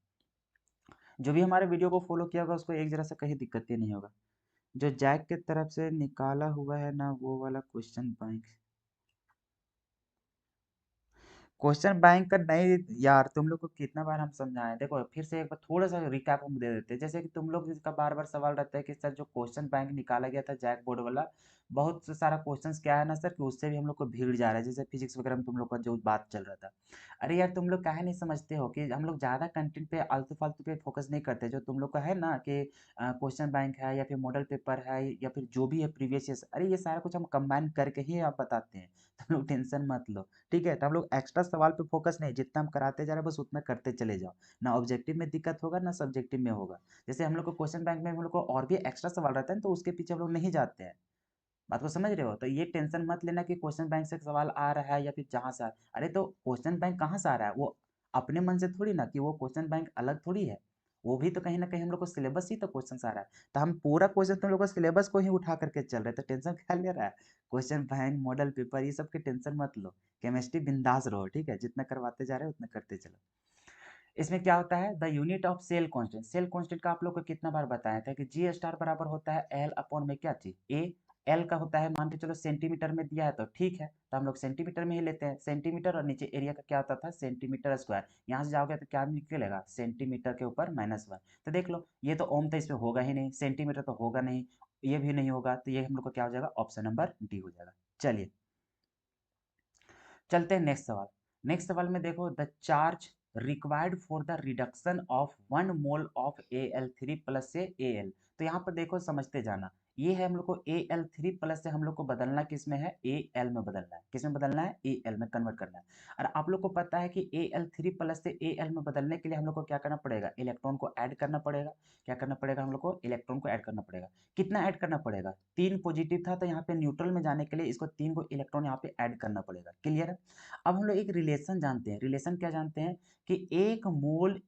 S1: जो भी हमारे वीडियो को फॉलो किया होगा उसको एक जरा सा कहीं दिक्कत ही नहीं होगा। जो जैक के तरफ से निकाला हुआ है ना, वो वाला क्वेश्चन बैंक का नहीं यार, तुम लोग को कितना बार हम समझाएं, देखो फिर से एक बार थोड़ा सा रिकैप हम दे देते हैं। जैसे कि तुम लोग जिसका बार बार सवाल रहता है कि सर जो क्वेश्चन बैंक निकाला गया था जैक बोर्ड वाला, बहुत सारा क्वेश्चंस क्या है ना सर कि उससे भी हम लोग को भीड़ जा रहा है, जैसे फिजिक्स वगैरह में तुम लोग का जो बात चल रहा था। अरे यार तुम लोग काहे नहीं समझते हो कि हम लोग ज़्यादा कंटेंट पे आलतू फालतू पे फोकस नहीं करते। जो तुम लोग का है ना कि क्वेश्चन बैंक है या फिर मॉडल पेपर है या फिर जो भी है प्रीवियस ईयर, अरे ये सारा कुछ हम कंबाइन करके ही आप बताते हैं, तुम लोग टेंशन मत लो, ठीक है। तो हम लोग एक्स्ट्रा सवाल पे फोकस नहीं, जितना हम कराते जा रहे हैं बस उतना करते चले जाओ, ना ऑब्जेक्टिव में दिक्कत होगा ना सब्जेक्टिव में होगा। जैसे हम लोग को क्वेश्चन बैंक में हम लोग को और भी एक्स्ट्रा सवाल रहता है तो उसके पीछे हम लोग नहीं जाते हैं, बात को समझ रहे हो। तो ये टेंशन मत लेना कि क्वेश्चन बैंक से सवाल आ रहा है या फिर जहाँ से अरे तो क्वेश्चन बैंक कहाँ से आ रहा है, वो अपने मन से थोड़ी ना, कि वो क्वेश्चन बैंक अलग थोड़ी है, वो भी तो कहीं ना कहीं हम लोग को सिलेबस ही तो क्वेश्चन आ रहा है। तो हम पूरा क्वेश्चन तुम लोग को सिलेबस को ही उठा करके चल रहे हैं, तो टेंशन क्या ले रहा है, क्वेश्चन बैंक मॉडल पेपर ये सब की टेंशन मत लो। केमिस्ट्री बिंदास रहो, ठीक है, जितना करवाते जा रहे हो उतना करते चलो। इसमें क्या होता है, the unit of cell constant, cell constant का आप लोग को कितना बार बताया था कि जी स्टार बराबर होता है एल अपॉन में क्या चीज ए, एल का होता है मान के चलो सेंटीमीटर में दिया है तो ठीक है, तो हम लोग सेंटीमीटर में ही लेते हैं सेंटीमीटर, और नीचे एरिया का क्या होता था सेंटीमीटर स्क्वायर, यहाँ से जाओगे तो क्या निकलेगा सेंटीमीटर के ऊपर -1। तो देख लो ये तो ओम तो इसमें होगा ही नहीं, सेंटीमीटर तो होगा नहीं, ये भी नहीं होगा, तो ये हम लोग को क्या हो जाएगा, ऑप्शन नंबर डी हो जाएगा। चलिए चलते हैं नेक्स्ट सवाल। नेक्स्ट सवाल में देखो, the charge required for the reduction of 1 mole of Al3 plus से Al। तो यहाँ पर देखो समझते जाना, ये है हम लोग को Al3+ से हम लोग को बदलना किस में है, Al में बदलना है। किस में बदलना है, Al में कन्वर्ट करना है। और आप लोग को पता है कि Al3+ से Al में बदलने के लिए हम लोग को क्या करना पड़ेगा, इलेक्ट्रॉन को ऐड करना पड़ेगा। क्या करना पड़ेगा, हम लोग को इलेक्ट्रॉन को ऐड करना पड़ेगा। कितना ऐड करना पड़ेगा, 3 पॉजिटिव था तो यहाँ पे न्यूट्रल में जाने के लिए इसको 3 को इलेक्ट्रॉन यहाँ पे ऐड करना पड़ेगा। क्लियर है। अब हम लोग एक रिलेशन जानते हैं। रिलेशन क्या जानते हैं कि 1 मोल,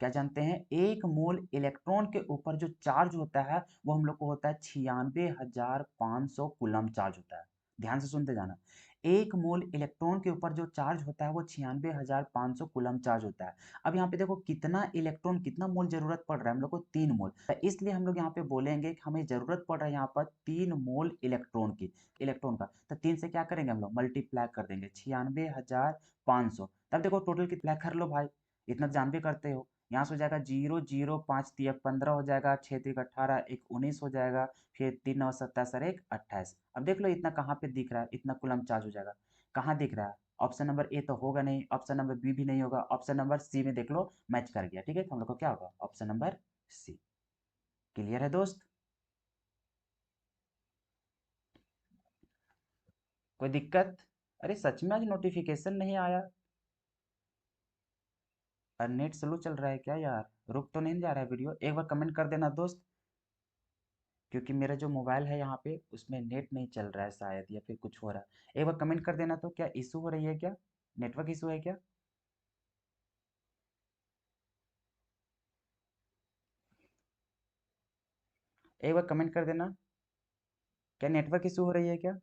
S1: क्या जानते हैं, 1 मोल इलेक्ट्रॉन के ऊपर जो चार्ज होता है वो हम लोग को होता है 96,500 कूलम चार्ज होता है। ध्यान से सुनते जाना। 1 मोल इलेक्ट्रॉन के ऊपर जो चार्ज होता है वो 96,500 कूलम चार्ज होता है। अब यहाँ पे देखो कितना इलेक्ट्रॉन, कितना मोल जरूरत पड़ रहा है हम लोग को, 3 मोल। तो इसलिए हम लोग यहाँ पे बोलेंगे कि हमें जरूरत पड़ रहा है यहाँ पर 3 मोल इलेक्ट्रॉन की, इलेक्ट्रॉन का। तो 3 से क्या करेंगे हम लोग, मल्टीप्लाई कर देंगे 96,500। तब देखो टोटल कितना कर लो भाई, इतना जानबे करते हो। यहाँ से हो जाएगा 0, 0, 5 × 15 हो जाएगा, 6 × 3 = 18, 1 19 हो जाएगा, फिर 3 9 7 1 28। अब देख लो इतना कहाँ पे दिख रहा है, इतना कूलम चार्ज हो जाएगा। कहाँ दिख रहा है, ऑप्शन नंबर ए तो होगा नहीं, ऑप्शन नंबर बी भी नहीं होगा, ऑप्शन नंबर सी में देख लो मैच कर गया। ठीक है, तो हम लोग को क्या होगा, ऑप्शन नंबर सी। क्लियर है दोस्त, कोई दिक्कत। अरे सच में आज नोटिफिकेशन नहीं आया। और नेट स्लो चल रहा है क्या यार, रुक तो नहीं जा रहा है वीडियो, एक बार कमेंट कर देना दोस्त। क्योंकि मेरा जो मोबाइल है यहाँ पे उसमें नेट नहीं चल रहा है शायद, या फिर कुछ हो रहा है। एक बार कमेंट कर देना तो, क्या इशू हो रही है क्या, नेटवर्क इशू है क्या। एक बार कमेंट कर देना, क्या नेटवर्क इशू हो रही है क्या।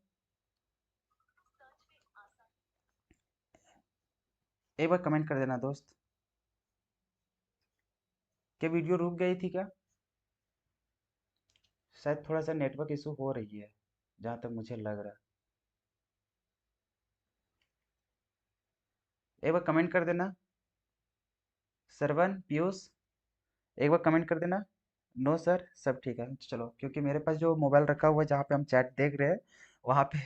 S1: एक बार कमेंट कर देना दोस्त, क्या वीडियो रुक गई थी क्या। शायद थोड़ा सा नेटवर्क इशू हो रही है जहाँ तक मुझे लग रहा है। एक बार कमेंट कर देना, श्रवण पीयूष, एक बार कमेंट कर देना। नो सर सब ठीक है, चलो, क्योंकि मेरे पास जो मोबाइल रखा हुआ है जहाँ पे हम चैट देख रहे हैं वहाँ पे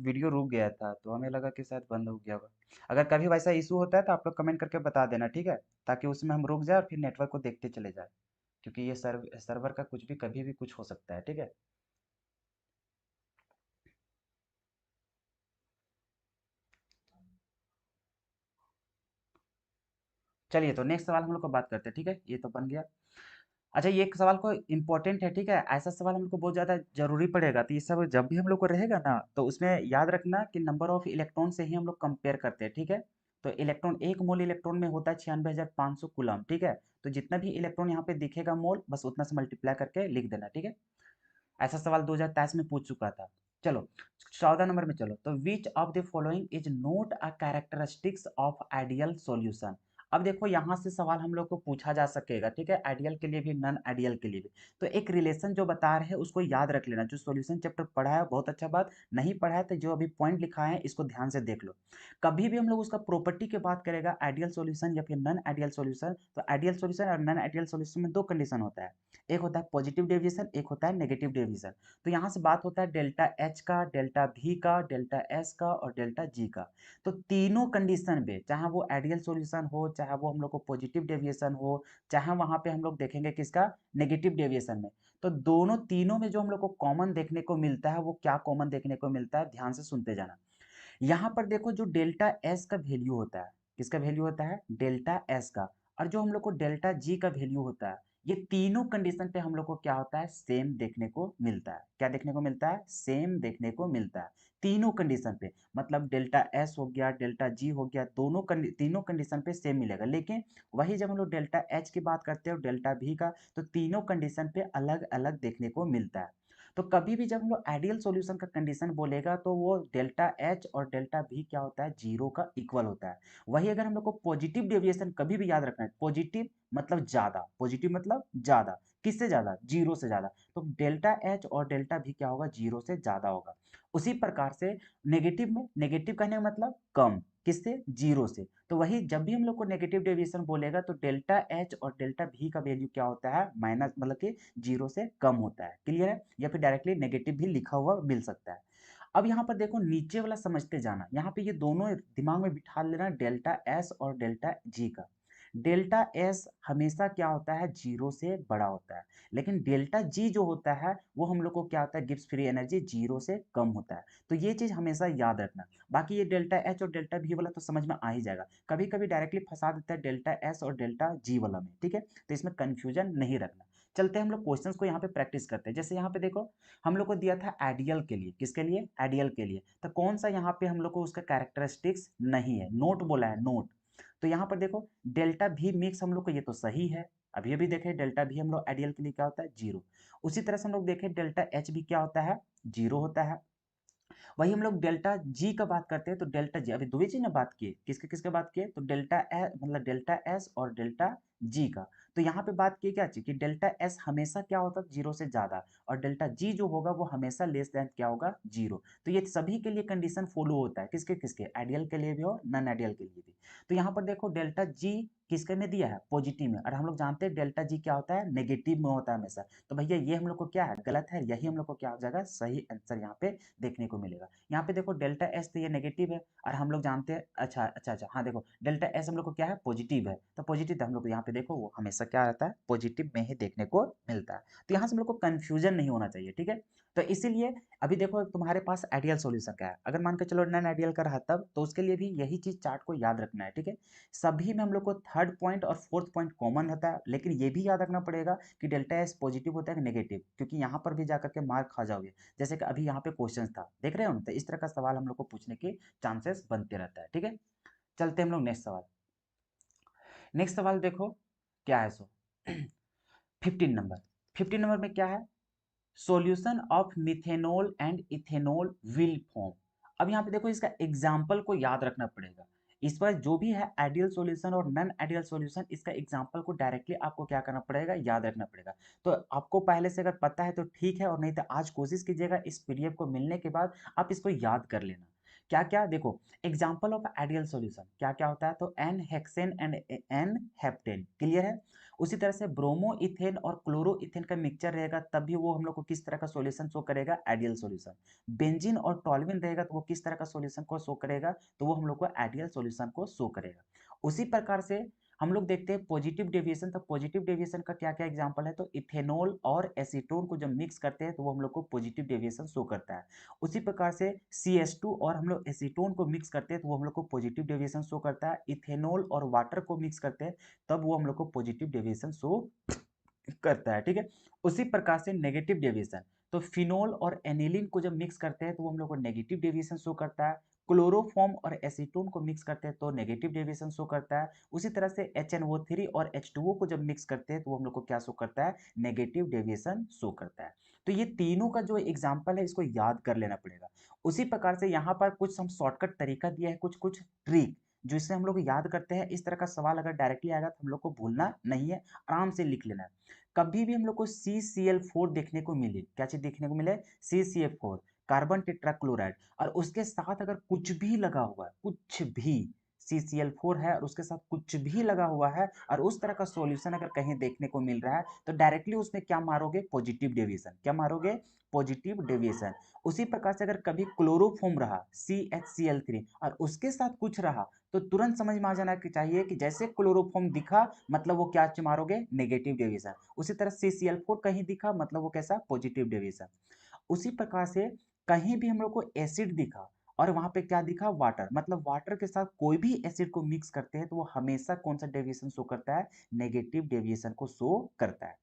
S1: वीडियो रुक गया था, तो हमें लगा कि शायद बंद हो गया होगा। अगर कभी वैसा इशू होता है तो आप लोग कमेंट करके बता देना, ठीक है, ताकि उसमें हम रुक जाए और फिर नेटवर्क को देखते चले जाए। क्योंकि ये सर्वर का कुछ भी कभी भी कुछ हो सकता है, ठीक है। चलिए तो नेक्स्ट सवाल हम लोग को बात करते हैं, ठीक है, ये तो बन गया। अच्छा ये एक सवाल को इम्पोर्टेंट है, ठीक है, ऐसा सवाल हम लोग को बहुत ज़्यादा जरूरी पड़ेगा, तो ये सब जब भी हम लोग को रहेगा ना तो उसमें याद रखना कि नंबर ऑफ इलेक्ट्रॉन से ही हम लोग कंपेयर करते हैं, ठीक है। तो इलेक्ट्रॉन, 1 मोल इलेक्ट्रॉन में होता है 96,500 कूलम, ठीक है। तो जितना भी इलेक्ट्रॉन यहाँ पे दिखेगा मोल, बस उतना से मल्टीप्लाई करके लिख देना, ठीक है। ऐसा सवाल 2023 में पूछ चुका था। चलो 14 नंबर में चलो, तो विच of the following is not a characteristics of ideal solution. अब देखो यहाँ से सवाल हम लोग को पूछा जा सकेगा, ठीक है, आइडियल के लिए भी नॉन आइडियल के लिए भी। तो एक रिलेशन जो बता रहे हैं उसको याद रख लेना, जो सॉल्यूशन चैप्टर पढ़ा है बहुत अच्छा बात, नहीं पढ़ा है तो जो अभी पॉइंट लिखा है इसको ध्यान से देख लो। कभी भी हम लोग उसका प्रॉपर्टी की बात करेगा, आइडियल सॉल्यूशन या फिर नॉन आइडियल सॉल्यूशन, तो आइडियल सॉल्यूशन और नॉन आइडियल सॉल्यूशन में दो कंडीशन होता है। एक होता है पॉजिटिव डेविएशन, एक होता है नेगेटिव डेविएशन। तो यहाँ से बात होता है डेल्टा एच का, डेल्टा भी का, डेल्टा एस का और डेल्टा जी का। तो तीनों कंडीशन में, चाहे वो आइडियल सॉल्यूशन हो, चाहे वो हम लोग को पॉजिटिव डेविएशन हो, चाहे वहां पे हम लोग देखेंगे किसका, नेगेटिव डेविएशन में, तो दोनों तीनों में जो हम लोग को कॉमन देखने को मिलता है वो क्या कॉमन देखने को मिलता है, ध्यान से सुनते जाना। यहाँ पर देखो जो डेल्टा एस का वैल्यू होता है, किसका वैल्यू होता है, डेल्टा एस का, और जो हम लोग को डेल्टा जी का वैल्यू होता है, ये तीनों कंडीशन पे हम लोग को क्या होता है, सेम देखने को मिलता है। क्या देखने को मिलता है, सेम देखने को मिलता है तीनों कंडीशन पे। मतलब डेल्टा एस हो गया, डेल्टा जी हो गया, तीनों कंडीशन पे सेम मिलेगा। लेकिन वही जब हम लोग डेल्टा एच की बात करते हैं और डेल्टा भी का, तो तीनों कंडीशन पे अलग अलग देखने को मिलता है। तो कभी भी जब हम लोग आइडियल सॉल्यूशन का कंडीशन बोलेगा तो वो डेल्टा एच और डेल्टा भी क्या होता है, जीरो का इक्वल होता है। वही अगर हम लोग को पॉजिटिव डेविएशन कभी भी याद रखना है, पॉजिटिव मतलब ज्यादा, पॉजिटिव मतलब ज्यादा, किससे ज्यादा, जीरो से ज्यादा, तो डेल्टा एच और डेल्टा भी क्या होगा, जीरो से ज्यादा होगा। उसी प्रकार से नेगेटिव में, नेगेटिव कहने का मतलब कम, किससे, जीरो से। तो वही जब भी हम लोग को नेगेटिव डेविएशन बोलेगा तो डेल्टा एच और डेल्टा भी का वैल्यू क्या होता है, माइनस, मतलब कि जीरो से कम होता है। क्लियर है, या फिर डायरेक्टली नेगेटिव भी लिखा हुआ मिल सकता है। अब यहाँ पर देखो नीचे वाला समझते जाना, यहाँ पे ये दोनों दिमाग में बिठा लेना, डेल्टा एस और डेल्टा जी का। डेल्टा एस हमेशा क्या होता है, जीरो से बड़ा होता है, लेकिन डेल्टा जी जो होता है वो हम लोग को क्या होता है, गिब्स फ्री एनर्जी जीरो से कम होता है। तो ये चीज हमेशा याद रखना। बाकी ये डेल्टा एच और डेल्टा वी वाला तो समझ में आ ही जाएगा, कभी कभी डायरेक्टली फंसा देता है डेल्टा एस और डेल्टा जी वाला में, ठीक है, तो इसमें कंफ्यूजन नहीं रखना। चलते हैं हम लोग क्वेश्चंस को यहाँ पे प्रैक्टिस करते हैं। जैसे यहाँ पे देखो हम लोग को दिया था आइडियल के लिए, किसके लिए, आइडियल के लिए, तो कौन सा यहाँ पे हम लोग को उसका कैरेक्टरिस्टिक्स नहीं है, नोट बोला है, नोट। तो यहाँ पर देखो डेल्टा भी मिक्स हम लोग को ये तो सही है, अभी अभी देखे डेल्टा भी हम लोग आइडियल के लिए क्या होता है, जीरो। उसी तरह से हम लोग देखें डेल्टा एच भी क्या होता है, जीरो होता है। वही हम लोग डेल्टा जी का बात करते हैं तो डेल्टा जी, अभी दो जी ने बात की, किसके किसके बात किए, तो डेल्टा ए मतलब डेल्टा एस और डेल्टा जी का। तो यहाँ पे बात की क्या चीज कि डेल्टा एस हमेशा क्या होता है, जीरो से ज्यादा, और डेल्टा जी जो होगा वो हमेशा लेस देन क्या होगा, जीरो। तो ये सभी के लिए कंडीशन फॉलो होता है, किसके किसके, आइडियल के लिए भी और नॉन आइडियल के लिए भी। तो यहाँ पर देखो डेल्टा जी किसके में दिया है, पॉजिटिव में, और हम लोग जानते हैं डेल्टा जी क्या होता है, नेगेटिव में होता है हमेशा। तो भैया ये हम लोग को क्या है, गलत है, यही हम लोग को क्या हो जाएगा, सही आंसर यहाँ पे देखने को मिलेगा। यहाँ पे देखो डेल्टा एस तो ये नेगेटिव है, और हम लोग जानते हैं, अच्छा अच्छा अच्छा, हाँ देखो डेल्टा एस हम लोग को क्या है, पॉजिटिव है, तो पॉजिटिव तो हम लोग को यहाँ पे देखो वो हमेशा क्या रहता है, पॉजिटिव में ही देखने को मिलता है। तो यहाँ से हम लोग को कंफ्यूजन नहीं होना चाहिए, ठीक है। तो इसीलिए अभी देखो तुम्हारे पास आइडियल सॉल्यूशन क्या है, अगर मान के चलो नॉन आइडियल का रहा तब तो उसके लिए भी यही चीज चार्ट को याद रखना है, ठीक है। सभी में हम लोग को थर्ड पॉइंट और फोर्थ पॉइंट कॉमन रहता है, लेकिन ये भी याद रखना पड़ेगा कि डेल्टा एस पॉजिटिव होता है कि नेगेटिव, क्योंकि यहाँ पर भी जाकर के मार्क खा जाओगे। जैसे कि अभी यहाँ पे क्वेश्चन था, देख रहे हो ना, तो इस तरह का सवाल हम लोग को पूछने के चांसेस बनते रहता है, ठीक है। चलते हैं हम लोग नेक्स्ट सवाल। नेक्स्ट सवाल देखो क्या है, सो 15 नंबर। 15 नंबर में क्या है, solution of methanol and ethanol will form. अब यहाँ पे देखो इसका एग्जाम्पल को याद रखना पड़ेगा। इस पर जो भी है आइडियल सॉल्यूशन और नॉन आइडियल सॉल्यूशन, इसका एग्जाम्पल को डायरेक्टली आपको क्या करना पड़ेगा, याद रखना पड़ेगा। तो आपको पहले से अगर पता है तो ठीक है, और नहीं तो आज कोशिश कीजिएगा इस पीडीएफ को मिलने के बाद आप इसको याद कर लेना। क्या क्या देखो, एग्जाम्पल ऑफ आइडियल सॉल्यूशन क्या क्या होता है, तो n hexane and n heptane, clear है। उसी तरह से ब्रोमो इथेन और क्लोरो इथेन का मिक्सचर रहेगा तब भी वो हम लोग को किस तरह का सॉल्यूशन शो करेगा, आइडियल सॉल्यूशन। बेंजीन और टॉल्विन रहेगा तो वो किस तरह का सॉल्यूशन को शो करेगा, तो वो हम लोग को आइडियल सॉल्यूशन को शो करेगा। उसी प्रकार से हम लोग देखते हैं पॉजिटिव डेविएशन, तो पॉजिटिव डेविएशन का क्या क्या एग्जांपल है, तो इथेनॉल और एसीटोन को जब मिक्स करते हैं तो वो हम लोग को पॉजिटिव डेविएशन शो करता है। उसी प्रकार से CH2 और हम लोग एसीटोन को मिक्स करते हैं तो वो हम लोग को पॉजिटिव डेविएशन शो करता है। इथेनॉल और वाटर को मिक्स करते हैं तब वो हम लोग को पॉजिटिव डेविएशन शो करता है, ठीक है। उसी प्रकार से नेगेटिव डेविएशन, तो फिनोल और एनिलीन को जब मिक्स करते हैं तो वो हम लोग को नेगेटिव डेविएशन शो करता है। क्लोरोफॉर्म और एसीटोन को मिक्स करते हैं तो नेगेटिव डेविएशन शो करता है। उसी तरह से HNO3 और H2O को जब मिक्स करते हैं तो वो हम लोग को क्या शो करता है, नेगेटिव डेविएशन शो करता है। तो ये तीनों का जो एग्जाम्पल है इसको याद कर लेना पड़ेगा। उसी प्रकार से यहाँ पर कुछ हम शॉर्टकट तरीका दिया है, कुछ कुछ ट्रिक जो इससे हम लोग याद करते हैं। इस तरह का सवाल अगर डायरेक्टली आएगा तो हम लोग को भूलना नहीं है, आराम से लिख लेना है। कभी भी हम लोग को CCl4 देखने को मिले, क्या चीज देखने को मिले, CCl4, कार्बन टेट्राक्लोराइड, और उसके साथ अगर कुछ भी लगा हुआ है, कुछ भी, CCl4 है और उसके साथ कुछ भी लगा हुआ है, और उस तरह का सॉल्यूशन अगर कहीं देखने को मिल रहा है तो डायरेक्टली उसमें क्या मारोगे, पॉजिटिव डेविएशन, क्या मारोगे, पॉजिटिव डेविएशन। उसी प्रकार से अगर कभी क्लोरोफॉर्म रहा CHCl3 और उसके साथ कुछ रहा तो तुरंत समझ में आ जाना चाहिए कि जैसे क्लोरोफॉर्म दिखा मतलब वो क्या मारोगे, नेगेटिव डेविएशन। उसी तरह CCl4 कहीं दिखा मतलब वो कैसा, पॉजिटिव डेविएशन। उसी प्रकार से कहीं भी हम लोग को एसिड दिखा और वहां पे क्या दिखा, वाटर, मतलब वाटर के साथ कोई भी एसिड को मिक्स करते हैं तो वो हमेशा कौन सा डेविएशन शो करता है, नेगेटिव डेविएशन को शो करता है।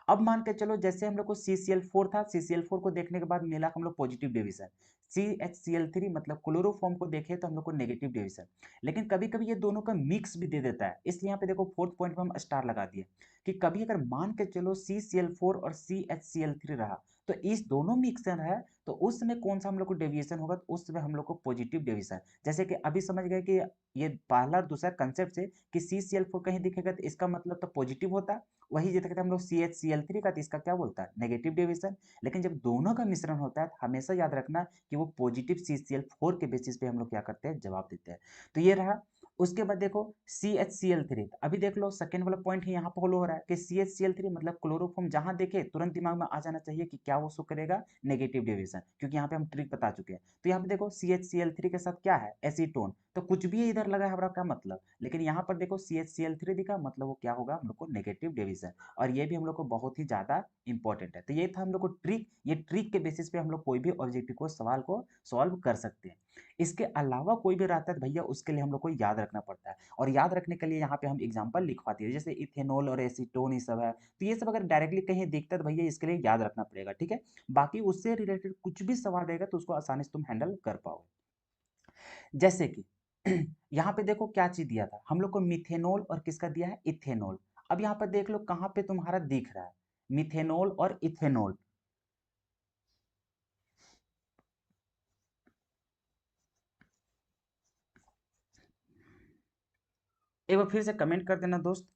S1: अब मान के चलो जैसे हम लोग को CCl4 था, CCl4 को देखने के बाद मिला हम लोग पॉजिटिव डेविएशन। CHCl3 मतलब क्लोरोफॉर्म को देखे तो हम लोग को नेगेटिव डेविएशन। लेकिन कभी कभी ये दोनों का मिक्स भी दे देता है, इसलिए यहाँ पे देखो फोर्थ पॉइंट में हम स्टार लगा दिए कि कभी अगर मान के चलो CCl4 और CHCl3 रहा तो इस दोनों मिक्सर है तो उस समय कौन सा हम लोग को डेविएशन होगा, तो उस समय हम लोग को पॉजिटिव डेविएशन। जैसे कि अभी समझ गए कि ये पहला और दूसरा कंसेप्ट से कि CCl4 कहीं दिखेगा तो इसका मतलब तो पॉजिटिव होता है, वही जैसे हम लोग CHCl3 का तो इसका क्या बोलता है, नेगेटिव डेविएशन। लेकिन जब दोनों का मिश्रण होता है तो हमेशा याद रखना कि वो पॉजिटिव CCl4 के बेसिस पे हम लोग क्या करते हैं, जवाब देते हैं। तो ये रहा। उसके बाद देखो CHCl3, अभी देख लो सेकेंड वाला पॉइंट ही यहाँ पे फॉलो हो रहा है कि CHCl3 मतलब क्लोरोफॉर्म, जहां देखे तुरंत दिमाग में आ जाना चाहिए कि क्या वो शो करेगा, नेगेटिव डेविएशन, क्योंकि यहाँ पे हम ट्रिक बता चुके हैं। तो यहाँ पे देखो CHCl3 के साथ क्या है, एसीटोन, तो कुछ भी इधर लगा है हमारा क्या मतलब, लेकिन यहाँ पर देखो CHCl3 दिखा, मतलब वो क्या होगा, हम लोग को नेगेटिव डेविएशन, और ये भी हम लोग को बहुत ही ज्यादा इंपॉर्टेंट है। तो ये था हम लोग को ट्रिक, ये ट्रिक के बेसिस पे हम लोग कोई भी ऑब्जेक्टिव को सवाल को सॉल्व कर सकते हैं। इसके अलावा कोई भी रहता है तो भैया उसके लिए हम लोग को याद रखना पड़ता है, और याद रखने के लिए यहाँ पे हम एग्जांपल लिखवा दिए, जैसे इथेनॉल और एसीटोन ये सब है, तो ये सब अगर डायरेक्टली कहीं दिखता है तो भैया इसके लिए याद रखना पड़ेगा, ठीक है। बाकी उससे रिलेटेड कुछ भी सवाल रहेगा तो उसको आसानी से तुम हैंडल कर पाओगे। जैसे कि यहाँ पे देखो क्या चीज दिया था हम लोग को, मिथेनॉल और किसका दिया है, इथेनॉल। अब यहाँ पर देख लो कहाँ पे तुम्हारा दिख रहा है मिथेनॉल और इथेनॉल। एक बार फिर से कमेंट कर देना दोस्त,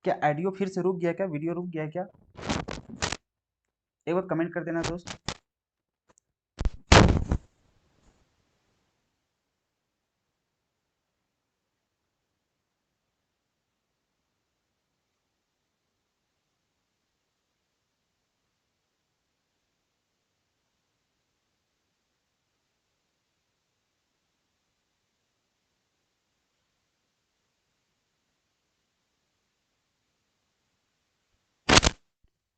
S1: क्या ऑडियो फिर से रुक गया, क्या वीडियो रुक गया क्या, एक बार कमेंट कर देना दोस्त।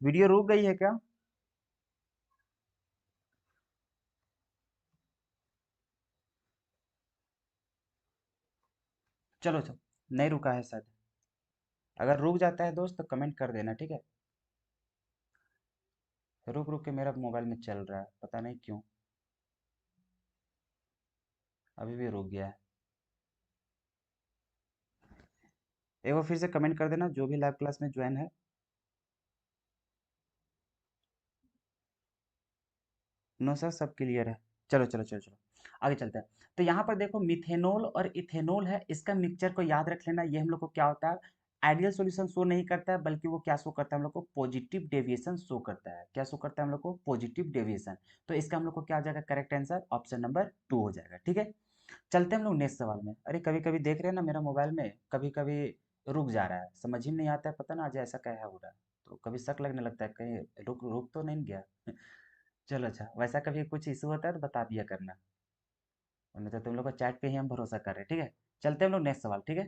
S1: वीडियो रुक गई है क्या? चलो चलो, नहीं रुका है शायद। अगर रुक जाता है दोस्त तो कमेंट कर देना, ठीक है। रुक रुक के मेरा मोबाइल में चल रहा है, पता नहीं क्यों, अभी भी रुक गया है। एक बार फिर से कमेंट कर देना जो भी लाइव क्लास में ज्वाइन है। नो सर, सब क्लियर है। चलो चलो चलो चलो, आगे चलते हैं। तो यहाँ पर देखो मिथेनॉल और इथेनॉल है, इसका मिक्सचर को याद रख लेना। ये हम लोग को क्या होता है, आइडियल सॉल्यूशन शो नहीं करता है, बल्कि वो क्या शो करता है हम लोग को, पॉजिटिव डेविएशन शो करता है। क्या शो करता है हम लोग को, पॉजिटिव डेविएशन। तो इसका हम लोग को क्या हो जाएगा, करेक्ट आंसर ऑप्शन नंबर 2 हो जाएगा, ठीक है। चलते हैं हम लोग नेक्स्ट सवाल में। अरे कभी कभी देख रहे हैं ना मेरा मोबाइल में कभी कभी रुक जा रहा है, समझ ही नहीं आता है, पता ना आज ऐसा क्या है हो रहा है। तो कभी शक लगने लगता है कहीं रुक रुक तो नहीं गया। चलो अच्छा, वैसा कभी कुछ इशू होता है तो बता दिया करना, नहीं तो तुम लोग को चैट पे ही हम भरोसा कर रहे हैं, ठीक है। चलते हैं हम लोग नेक्स्ट सवाल, ठीक है।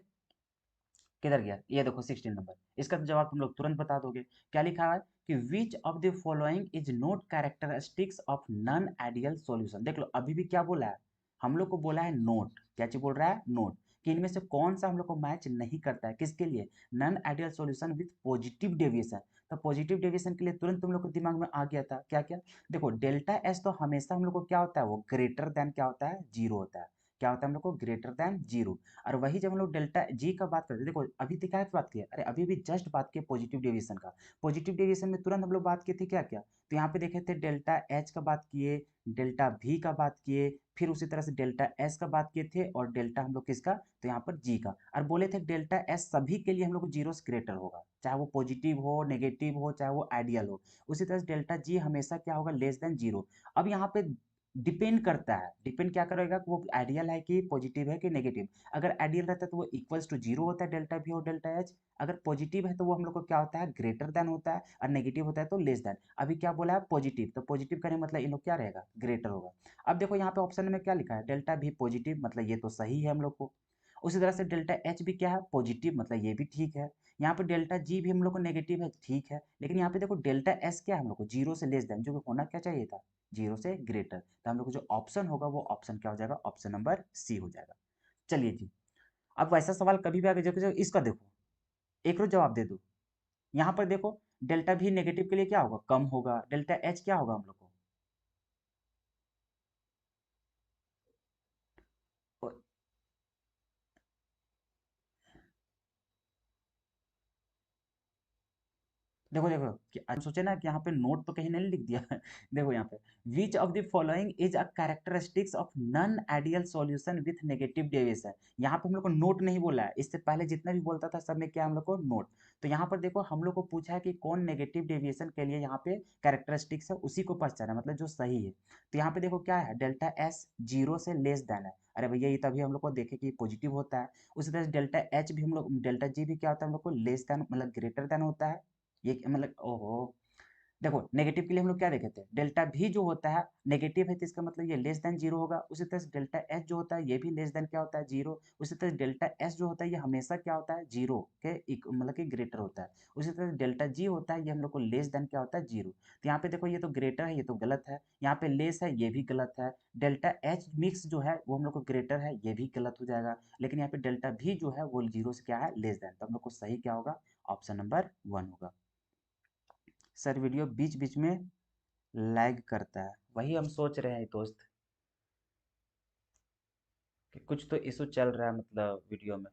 S1: किधर गया, ये देखो 16 नंबर, इसका तो जवाब तुम लोग तुरंत बता दोगे। क्या लिखा है कि विच of the following is not characteristics of non ideal solution. देख लो अभी भी क्या बोला है, हम लोग को बोला है नोट, क्या चीज बोल रहा है, नोट, कि इनमें से कौन सा हम लोग को मैच नहीं करता है, किसके लिए, non ideal solution with positive deviation. तो पॉजिटिव डेविएशन के लिए तुरंत तुम लोग को दिमाग में आ गया था क्या क्या, देखो डेल्टा एस तो हमेशा हम लोग को क्या होता है, वो ग्रेटर देन क्या होता है, जीरो होता है। क्या होता है हम लोग को, ग्रेटर देन जीरो। और वही जब हम लोग डेल्टा जी का बात करते हैं, देखो अभी तक क्या बात की है, अरे अभी भी जस्ट बात की पॉजिटिव डेविएशन का। पॉजिटिव डेविएशन में तुरंत हम लोग बात की थी क्या क्या, तो यहाँ पे देखे थे डेल्टा एच का बात किए, डेल्टा वी का बात किए, फिर उसी तरह से डेल्टा एस का बात किए थे, और डेल्टा हम लोग किसका, तो यहाँ पर जी का, और बोले थे डेल्टा एस सभी के लिए हम लोग जीरो से ग्रेटर होगा, चाहे वो पॉजिटिव हो, नेगेटिव हो, चाहे वो आइडियल हो। उसी तरह से डेल्टा जी हमेशा क्या होगा, लेस देन जीरो। अब यहाँ पे डिपेंड करता है, डिपेंड क्या करेगा कि वो आइडियल है कि पॉजिटिव है कि नेगेटिव। अगर आइडियल रहता है तो वो इक्वल्स टू जीरो होता है, डेल्टा वी और डेल्टा एच। अगर पॉजिटिव है तो वो हम लोग को क्या होता है, ग्रेटर देन होता है, और नेगेटिव होता है तो लेस देन। अभी क्या बोला है, पॉजिटिव, तो पॉजिटिव करने मतलब इन लोग क्या रहेगा, ग्रेटर होगा। अब देखो यहाँ पे ऑप्शन में क्या लिखा है, डेल्टा भी पॉजिटिव, मतलब ये तो सही है हम लोग को। उसी तरह से डेल्टा एच भी क्या है, पॉजिटिव, मतलब ये भी ठीक है। यहाँ पे डेल्टा जी भी हम लोग को नेगेटिव है, ठीक है, लेकिन यहाँ पे देखो डेल्टा एस क्या है हम लोग को, जीरो से लेस देन, जो कि होना क्या चाहिए था, जीरो से ग्रेटर। तो हम लोग को जो ऑप्शन होगा वो ऑप्शन क्या हो जाएगा, ऑप्शन नंबर सी हो जाएगा। चलिए जी, अब वैसा सवाल कभी भी आगे देखो, इसका देखो एक रोज जवाब दे दो। यहाँ पर देखो डेल्टा भी नेगेटिव के लिए क्या होगा, कम होगा, डेल्टा एच क्या होगा हम लोग को, देखो देखो कि आज सोचे ना कि यहाँ पे नोट तो कहीं नहीं लिख दिया है। देखो यहाँ पे विच of the following is a characteristics of non ideal solution with negative deviation. यहाँ पे हम लोग को नोट नहीं बोला है, इससे पहले जितना भी बोलता था सब में क्या हम लोग को नोट। तो यहाँ पर देखो हम लोग को पूछा है कि कौन नेगेटिव डेविएशन के लिए यहाँ पे कैरेक्टरिस्टिक्स है, उसी को पहचाना मतलब जो सही है। तो यहाँ पे देखो क्या है, डेल्टा एस जीरो से लेस देन है। अरे भैया ये तभी हम लोग को देखे कि पॉजिटिव होता है। उसी तरह से डेल्टा एच भी हम लोग, डेल्टा जी भी क्या होता है हम लोग को लेस देन मतलब ग्रेटर देन होता है। ये मतलब ओहो, देखो नेगेटिव के लिए हम लोग क्या देखे थे, डेल्टा भी जो होता है नेगेटिव है तो इसका मतलब ये लेस देन जीरो होगा। उसी तरह से डेल्टा एच जो होता है ये भी लेस देन क्या होता है, जीरो। उसी तरह डेल्टा एस जो होता है ये हमेशा क्या होता है, जीरो के मतलब कि ग्रेटर होता है। उसी तरह डेल्टा जी होता है ये हम लोग को लेस देन क्या होता है, जीरो। तो यहाँ पे देखो ये तो ग्रेटर है, ये तो गलत है। यहाँ पे लेस है, ये भी गलत है। डेल्टा एच मिक्स जो है वो हम लोग को ग्रेटर है, ये भी गलत हो जाएगा। लेकिन यहाँ पे डेल्टा भी जो है वो जीरो से क्या है, लेस देन। तो हम लोग को सही क्या होगा, ऑप्शन नंबर 1 होगा। सर वीडियो बीच बीच में लैग करता है, वही हम सोच रहे हैं दोस्त कि कुछ तो इशू चल रहा है मतलब वीडियो में।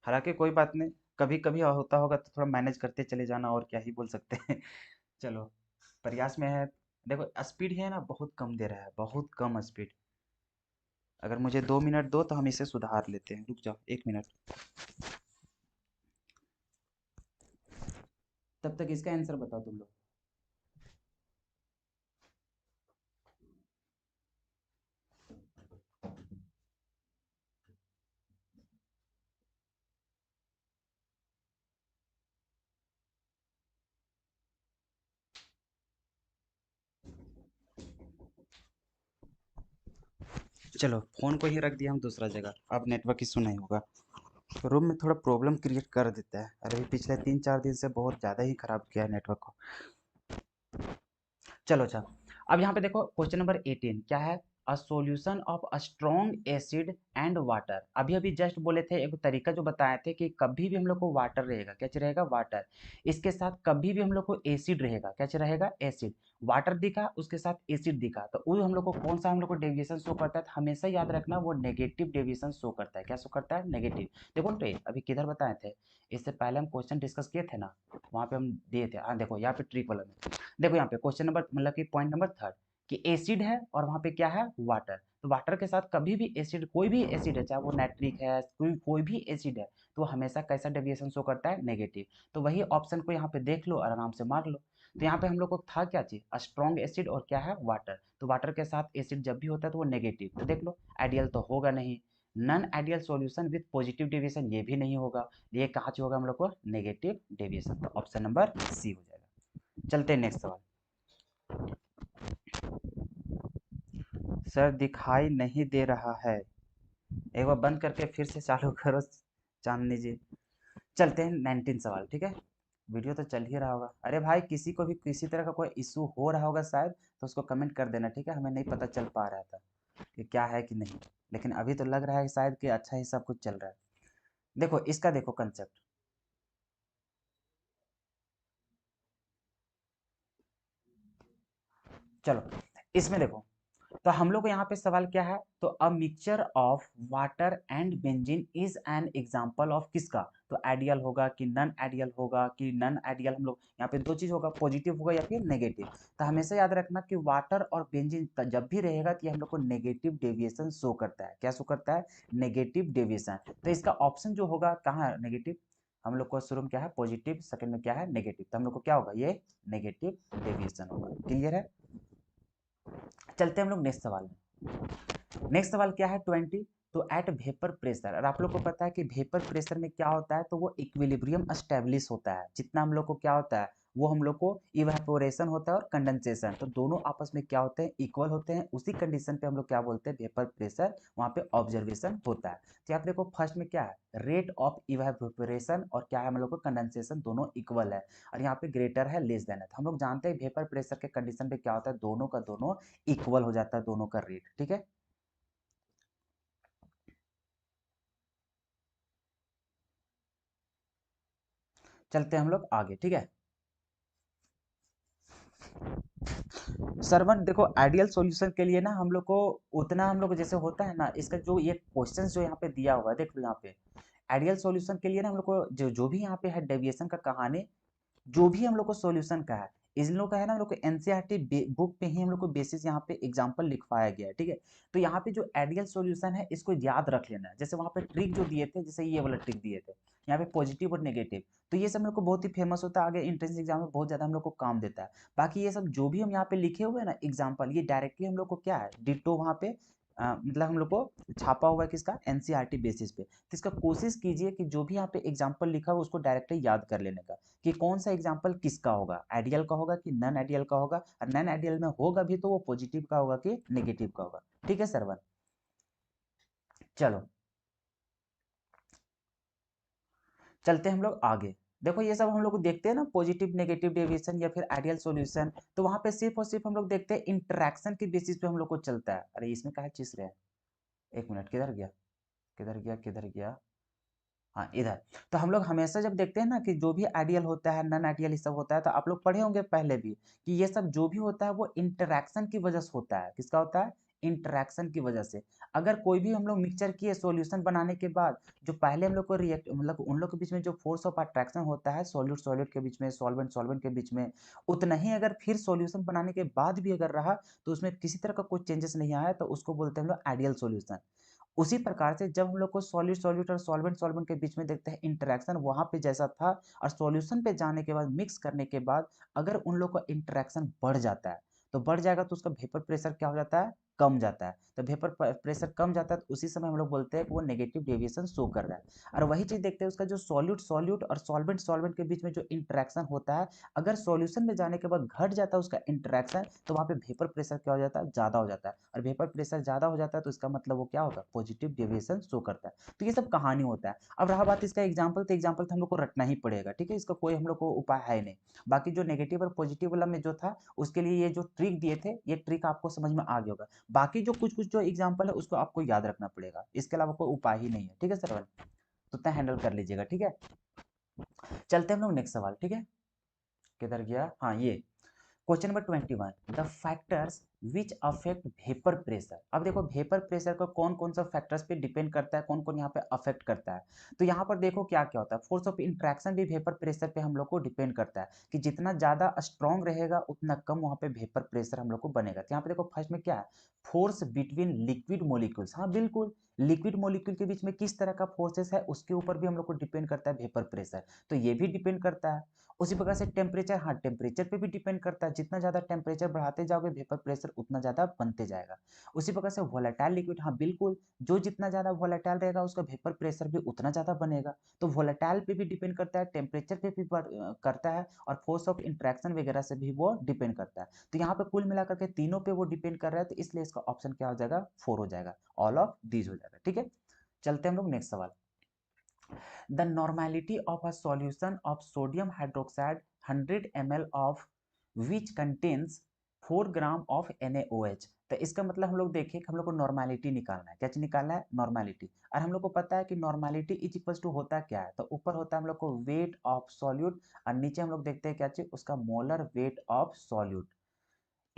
S1: हालांकि कोई बात नहीं, कभी कभी होता होगा तो थोड़ा मैनेज करते चले जाना, और क्या ही बोल सकते हैं। चलो, प्रयास में है। देखो स्पीड है ना बहुत कम दे रहा है, बहुत कम स्पीड। अगर मुझे 2 मिनट दो तो हम इसे सुधार लेते हैं, रुक जाओ 1 मिनट। तब तक इसका आंसर बताओ तुम लोग। चलो फोन को ही रख दिया हम दूसरा जगह, अब नेटवर्क इशू नहीं होगा। रूम में थोड़ा प्रॉब्लम क्रिएट कर देता है, अरे पिछले 3-4 दिन से बहुत ज़्यादा ही खराब किया है नेटवर्क को। चलो अच्छा, अब यहाँ पे देखो क्वेश्चन नंबर 18 क्या है, a solution of a strong acid and water. अभी अभी जस्ट बोले थे एक तरीका जो बताए थे कि कभी भी हम लोग को वाटर रहेगा, क्या चीज रहेगा, वाटर। इसके साथ कभी भी हम लोग को एसिड रहेगा, क्या चीज रहेगा, एसिड। वाटर दिखा उसके साथ एसिड दिखा तो वो हम लोग को कौन सा हम लोग को डेविएशन शो करता है, तो हमेशा याद रखना वो नेगेटिव डेविएशन शो करता है। क्या शो करता है, नेगेटिव। देखो तो अभी किधर बताए थे, इससे पहले हम क्वेश्चन डिस्कस किए थे ना, वहाँ पे हम दिए थे। हाँ देखो यहाँ पे ट्रिक वाला में देखो यहाँ पे क्वेश्चन नंबर मतलब कि पॉइंट नंबर 3 कि एसिड है और वहां पे क्या है, वाटर। तो वाटर के साथ कभी भी एसिड, कोई भी एसिड है चाहे वो नाइट्रिक है, कोई भी एसिड है, तो वो हमेशा कैसा डेविएशन शो करता है, नेगेटिव। तो वही ऑप्शन को यहाँ पे देख लो और आराम से मार लो। तो यहाँ पे हम लोग को था क्या चीज, स्ट्रॉन्ग एसिड और क्या है, वाटर। तो वाटर के साथ एसिड जब भी होता है तो वो नेगेटिव, तो देख लो आइडियल तो होगा नहीं। Non ideal solution with positive deviation ये भी नहीं होगा। ये कहाँ से होगा हम लोग को, नेगेटिव डेविएशन। तो ऑप्शन नंबर सी हो जाएगा। चलते हैं नेक्स्ट सवाल। सर दिखाई नहीं दे रहा है, एक बार बंद करके फिर से चालू करो चांदनी जी। चलते हैं 19 सवाल, ठीक है। वीडियो तो चल ही रहा होगा। अरे भाई किसी को भी किसी तरह का कोई इशू हो रहा होगा शायद, तो उसको कमेंट कर देना, ठीक है। हमें नहीं पता चल पा रहा था कि क्या है कि नहीं, लेकिन अभी तो लग रहा है शायद कि अच्छा ही सब कुछ चल रहा है। देखो इसका देखो कंसेप्ट। चलो इसमें देखो, तो हम लोग को यहाँ पे सवाल क्या है, तो a mixture of water and benzene is an example of किसका। तो आइडियल होगा कि नॉन आइडियल होगा, कि नॉन आइडियल, हम लोग यहाँ पे दो चीज होगा, पॉजिटिव होगा या फिर नेगेटिव। तो हमेशा याद रखना कि वाटर और बेंजीन जब भी रहेगा तो ये हम लोग को नेगेटिव डेविएशन शो करता है। क्या शो करता है, नेगेटिव डेविएशन। तो इसका ऑप्शन जो होगा कहाँ है, नेगेटिव। हम लोग को शुरू में क्या है, पॉजिटिव, सेकंड में क्या है, नेगेटिव। तो हम लोग को क्या होगा, ये नेगेटिव डेविएशन होगा। क्लियर है। चलते हैं हम लोग नेक्स्ट सवाल में। नेक्स्ट सवाल क्या है, 20। तो एट वेपर प्रेशर, और आप लोग को पता है कि वेपर प्रेशर में क्या होता है, तो वो इक्विलिब्रियम एस्टेब्लिश होता है। जितना हम लोग को क्या होता है, वो हम लोग को इवेपोरेशन होता है और कंडेंसेशन, तो दोनों आपस में क्या होते हैं, इक्वल होते हैं। उसी कंडीशन पे हम लोग क्या बोलते हैं, वेपर प्रेशर, वहाँ पे ऑब्जर्वेशन होता है। तो यहाँ पे देखो फर्स्ट में क्या है, रेट ऑफ इवेपोरेशन, और क्या है हम लोग को, कंडेंसेशन, दोनों इक्वल है। और यहाँ पे ग्रेटर है, लेस देन है। तो हम लोग जानते हैं वेपर प्रेशर के कंडीशन पे क्या होता है, दोनों का दोनों इक्वल हो जाता है, दोनों का रेट, ठीक है। चलते हैं हम लोग आगे, ठीक है। सरवन देखो आइडियल सॉल्यूशन के लिए ना हम लोग को उतना, हम लोग को जैसे होता है ना, इसका जो ये क्वेश्चन जो यहाँ पे दिया हुआ है देख लो, यहाँ पे आइडियल सॉल्यूशन के लिए ना हम लोग को जो जो भी यहाँ पे है डेविएशन का कहानी, जो भी हम लोग को सॉल्यूशन का है, इन लोग का है ना, हम लोग को एनसीईआरटी बुक पे ही हम लोग को बेसिस यहाँ पे एग्जांपल लिखवाया गया है, ठीक है। तो यहाँ पे जो आइडियल सॉल्यूशन है इसको याद रख लेना है। जैसे वहाँ पे ट्रिक जो दिए थे, जैसे ये वाला ट्रिक दिए थे यहाँ पे पॉजिटिव और नेगेटिव, तो ये सब हम लोग को बहुत ही फेमस होता है, आगे एंट्रेंस एग्जाम में बहुत ज्यादा हम लोग को काम देता है। बाकी ये सब जो भी हम यहाँ पे लिखे हुए हैं ना एग्जाम्पल, ये डायरेक्टली हम लोग को क्या है डिटो वहाँ पे मतलब हम लोग को छापा हुआ है किसका, एनसीईआरटी बेसिस पे। तो इसका कोशिश कीजिए कि जो भी यहाँ पे एग्जाम्पल लिखा हो उसको डायरेक्टली याद कर लेने का, कि कौन सा एग्जाम्पल किसका होगा, आइडियल का होगा कि नॉन आइडियल का होगा, और नॉन आइडियल में होगा भी तो वो पॉजिटिव का होगा कि नेगेटिव का होगा। ठीक है सरवन, चलो चलते हैं हम लोग आगे। देखो ये सब हम लोग देखते हैं ना, पॉजिटिव नेगेटिव डेविएशन या फिर आइडियल सॉल्यूशन, तो वहां पे सिर्फ और सिर्फ हम लोग देखते हैं इंटरेक्शन की बेसिस पे हम लोग को चलता है। अरे इसमें क्या चीज रहे, एक मिनट, किधर गया, किधर गया, किधर गया, हाँ इधर। तो हम लोग हमेशा जब देखते हैं ना कि जो भी आइडियल होता है नॉन आइडियल ये सब होता है, तो आप लोग पढ़े होंगे पहले भी कि ये सब जो भी होता है वो इंटरेक्शन की वजह से होता है। किसका होता है, इंटरेक्शन की वजह से। अगर कोई भी हम लोग मिक्सचर किए सॉल्यूशन बनाने के बाद, जो पहले हम लोग को रिएक्ट मतलब उन लोग के बीच में जो फोर्स ऑफ अट्रैक्शन होता है, सॉल्यूट सॉल्यूट के बीच में, सॉल्वेंट सॉल्वेंट के बीच में, उतना ही अगर फिर सॉल्यूशन बनाने के बाद भी अगर रहा तो उसमें किसी तरह का कोई चेंजेस नहीं आया, तो उसको बोलते हैं हम लोग आइडियल सॉल्यूशन। उसी प्रकार से जब हम लोग को सॉलिड सॉल्यूट और सॉल्वेंट सॉल्वेंट के बीच में देखते हैं इंटरेक्शन वहां पे जैसा था, और सॉल्यूशन पे जाने के बाद मिक्स करने के बाद अगर उन लोग का इंटरेक्शन बढ़ जाता है, तो बढ़ जाएगा तो उसका वेपर प्रेशर क्या हो जाता है, कम जाता है। तो वेपर प्रेशर कम जाता है तो उसी समय हम लोग बोलते हैं कि वो नेगेटिव डेविएशन शो कर रहा है। और वही चीज देखते हैं उसका जो सॉल्यूट सॉल्यूट और सॉल्वेंट सॉल्वेंट के बीच में जो इंटरेक्शन होता है, अगर सॉल्यूशन में जाने के बाद घट जाता है उसका इंटरेक्शन, तो वहां पे वेपर प्रेशर क्या हो जाता है, ज्यादा हो जाता है। और वेपर प्रेशर ज्यादा हो जाता है तो इसका मतलब वो क्या होगा, पॉजिटिव डेविएशन शो करता है। तो ये सब कहानी होता है। अब रहा बात इसका एग्जाम्पल, तो एग्जाम्पल तो हम लोग को रटना ही पड़ेगा, ठीक है, इसका कोई हम लोग को उपाय है नहीं। बाकी जो नेगेटिव और पॉजिटिव वाला में जो था उसके लिए ये जो ट्रिक दिए थे, ये ट्रिक आपको समझ में आ गया होगा। बाकी जो कुछ कुछ जो एग्जाम्पल है उसको आपको याद रखना पड़ेगा, इसके अलावा कोई उपाय ही नहीं है, ठीक है सर। तो उतना हैंडल कर लीजिएगा, ठीक है। चलते हैं हम लोग नेक्स्ट सवाल, ठीक है, किधर गया, हाँ ये question number 21, the factors which affect vapour pressure. अब देखो वेपर प्रेशर को कौन कौन सा फैक्टर्स पे डिपेंड करता है, कौन कौन यहाँ पे अफेक्ट करता है। तो यहाँ पर देखो क्या क्या होता है, फोर्स ऑफ इंट्रैक्शन भी वेपर प्रेशर पे हम लोग को डिपेंड करता है, कि जितना ज्यादा स्ट्रॉन्ग रहेगा उतना कम वहाँ पे वेपर प्रेशर हम लोग को बनेगा। तो यहाँ पे देखो फर्स्ट में क्या है, फोर्स बिटवीन लिक्विड मोलिक्यूल्स, हाँ बिल्कुल, लिक्विड मोलिक्यूल के बीच में किस तरह का फोर्सेस है उसके ऊपर भी हम लोग को डिपेंड करता है वेपर प्रेशर, तो ये भी डिपेंड करता है। उसी प्रकार से टेम्परेचर, हाँ टेम्परेचर पे भी डिपेंड करता है, जितना ज्यादा टेम्परेचर बढ़ाते जाओगे वेपर प्रेशर उतना ज्यादा बनते जाएगा। उसी प्रकार से वोलेटाइल लिक्विड, हाँ बिल्कुल, जो जितना ज्यादा वोलेटाइल रहेगा उसका वेपर प्रेशर भी उतना ज्यादा बनेगा। तो वोलेटाइल पे भी डिपेंड करता है, टेम्परेचर पे भी करता है, और फोर्स ऑफ इंट्रैक्शन वगैरह से भी वो डिपेंड करता है। तो यहाँ पे कुल मिलाकर के तीनों पे वो डिपेंड कर रहा है, तो इसलिए इसका ऑप्शन क्या हो जाएगा, 4 हो जाएगा, ऑल ऑफ दीज हो जाएगा, ठीक है। चलते हैं हम लोग नेक्स्ट सवाल। The normality of a solution of sodium hydroxide 100 ml of which contains 4 gram of NaOH। तो इसका मतलब हम लोग देखें कि हम लोग को नॉर्मेलिटी निकालना है, क्या चीज निकालना है, नॉर्मेलिटी। और हम लोग को पता है कि नॉर्मेलिटी इज इक्वल टू होता क्या है, तो ऊपर होता है हम लोग को वेट ऑफ सॉल्यूट, और नीचे हम लोग देखते हैं क्या चीज, उसका molar weight of solute,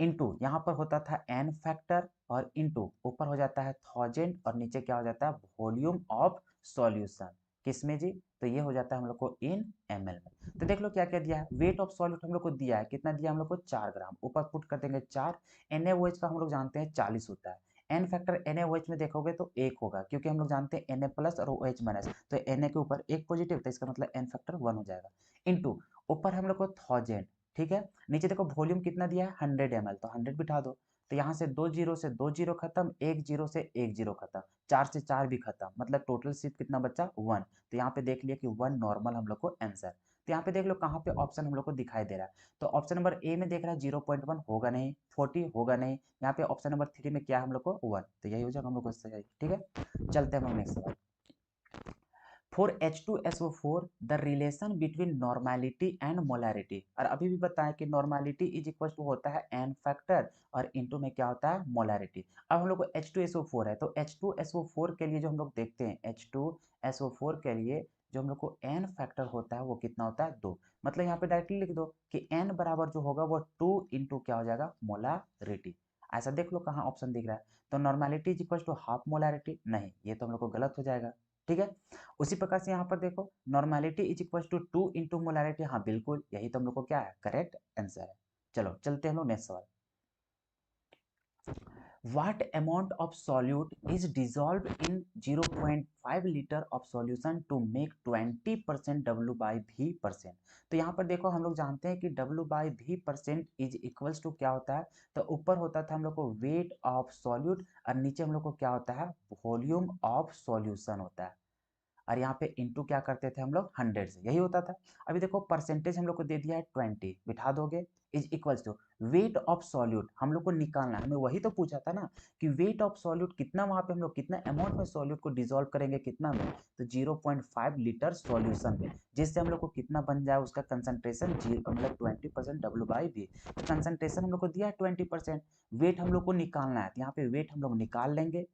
S1: into यहाँ पर होता था एन फैक्टर, और इनटू ऊपर हो जाता है 1000, और नीचे क्या हो जाता है, वॉल्यूम ऑफ सॉल्यूशन, किसमें जी, तो ये हो जाता है हम लोग को इन ml में। तो देख लो क्या क्या दिया है, वेट ऑफ सॉल्यूट हम लोग को दिया है, कितना दिया हम लोग को, 4 ग्राम, ऊपर पुट कर देंगे 4, NaOH का हम लोग जानते हैं 40 होता है, एन फैक्टर NaOH में देखोगे तो 1 होगा, क्योंकि हम लोग जानते हैं Na प्लस और OH माइनस, तो Na के ऊपर 1 पॉजिटिव, तो इसका मतलब एन फैक्टर 1 हो जाएगा, इनटू ऊपर हम लोग को 1000, ठीक है, नीचे देखो वॉल्यूम कितना दिया है 100 ml, तो 100 बिठा दो, तो यहाँ से 2 जीरो से 2 जीरो खत्म, 1 जीरो से 1 जीरो खत्म, 4 से 4 भी खत्म, मतलब टोटल सिर्फ कितना बचा 1। तो यहाँ पे देख लिया कि 1 नॉर्मल हम लोग को आंसर। तो यहाँ पे देख लो कहाँ पे ऑप्शन हम लोग को दिखाई दे रहा है, तो ऑप्शन नंबर ए में देख रहा है 0.1 होगा नहीं, 40 होगा नहीं, यहाँ पे ऑप्शन नंबर 3 में क्या है हम लोग को 1, तो यही हो जाएगा हम लोग को सही, ठीक है। चलते हैं हम नेक्स्ट सवाल। For H2SO4 the relation between normality and molarity, और अभी भी बताएं कि normality इज इक्वल टू होता है n फैक्टर, और इनटू में क्या होता है, molarity। अब हम लोग को H2SO4 है, तो H2SO4 के लिए जो हम लोग देखते हैं, H2SO4 के लिए जो हम लोग को n फैक्टर होता है वो कितना होता है, 2। मतलब यहाँ पे डायरेक्टली लिख दो कि n बराबर जो होगा वो 2 इंटू क्या हो जाएगा, मोलारिटी। ऐसा देख लो कहाँ ऑप्शन दिख रहा है, तो normality is equal to half molarity, नहीं ये तो हम लोग को गलत हो जाएगा, ठीक है। उसी प्रकार से यहाँ पर देखो normality is equal to 2 into molarity, हाँ बिल्कुल यही तो हम लोग को क्या है करेक्ट आंसर है। चलो चलते हैं हम लोग नेक्स्ट सवाल। What amount of solute is dissolved in 0.5 liter of solution to make 20% W by V percent. तो यहाँ पर देखो हम लोग जानते हैं कि W by V percent is equals to क्या होता है, तो ऊपर होता था हम लोग को वेट ऑफ सॉल्यूट और नीचे हम लोग को क्या होता है वॉल्यूम ऑफ सॉल्यूशन होता है, और यहाँ पे इंटू क्या करते थे हम लोग 100 से, यही होता था। अभी देखो परसेंटेज हम लोग को दे दिया है 20, बिठा दोगे is equals to weight of solute हम लोग को निकालना है, हमें वही तो पूछा था ना कि वेट ऑफ सॉल्यूट कितना, वहां पे हम लोग कितना अमाउंट में सॉल्यूट को डिसॉल्व करेंगे कितना में, तो 0.5 लीटर सॉल्यूशन में, जिससे हम लोग को कितना बन जाए उसका कंसंट्रेशन मतलब 20% डब्ल्यू बाई वी। तो कंसंट्रेशन हम लोग को दिया है 20%, वेट हम लोग को निकालना है, तो यहाँ पे वेट हम लोग निकाल लेंगे।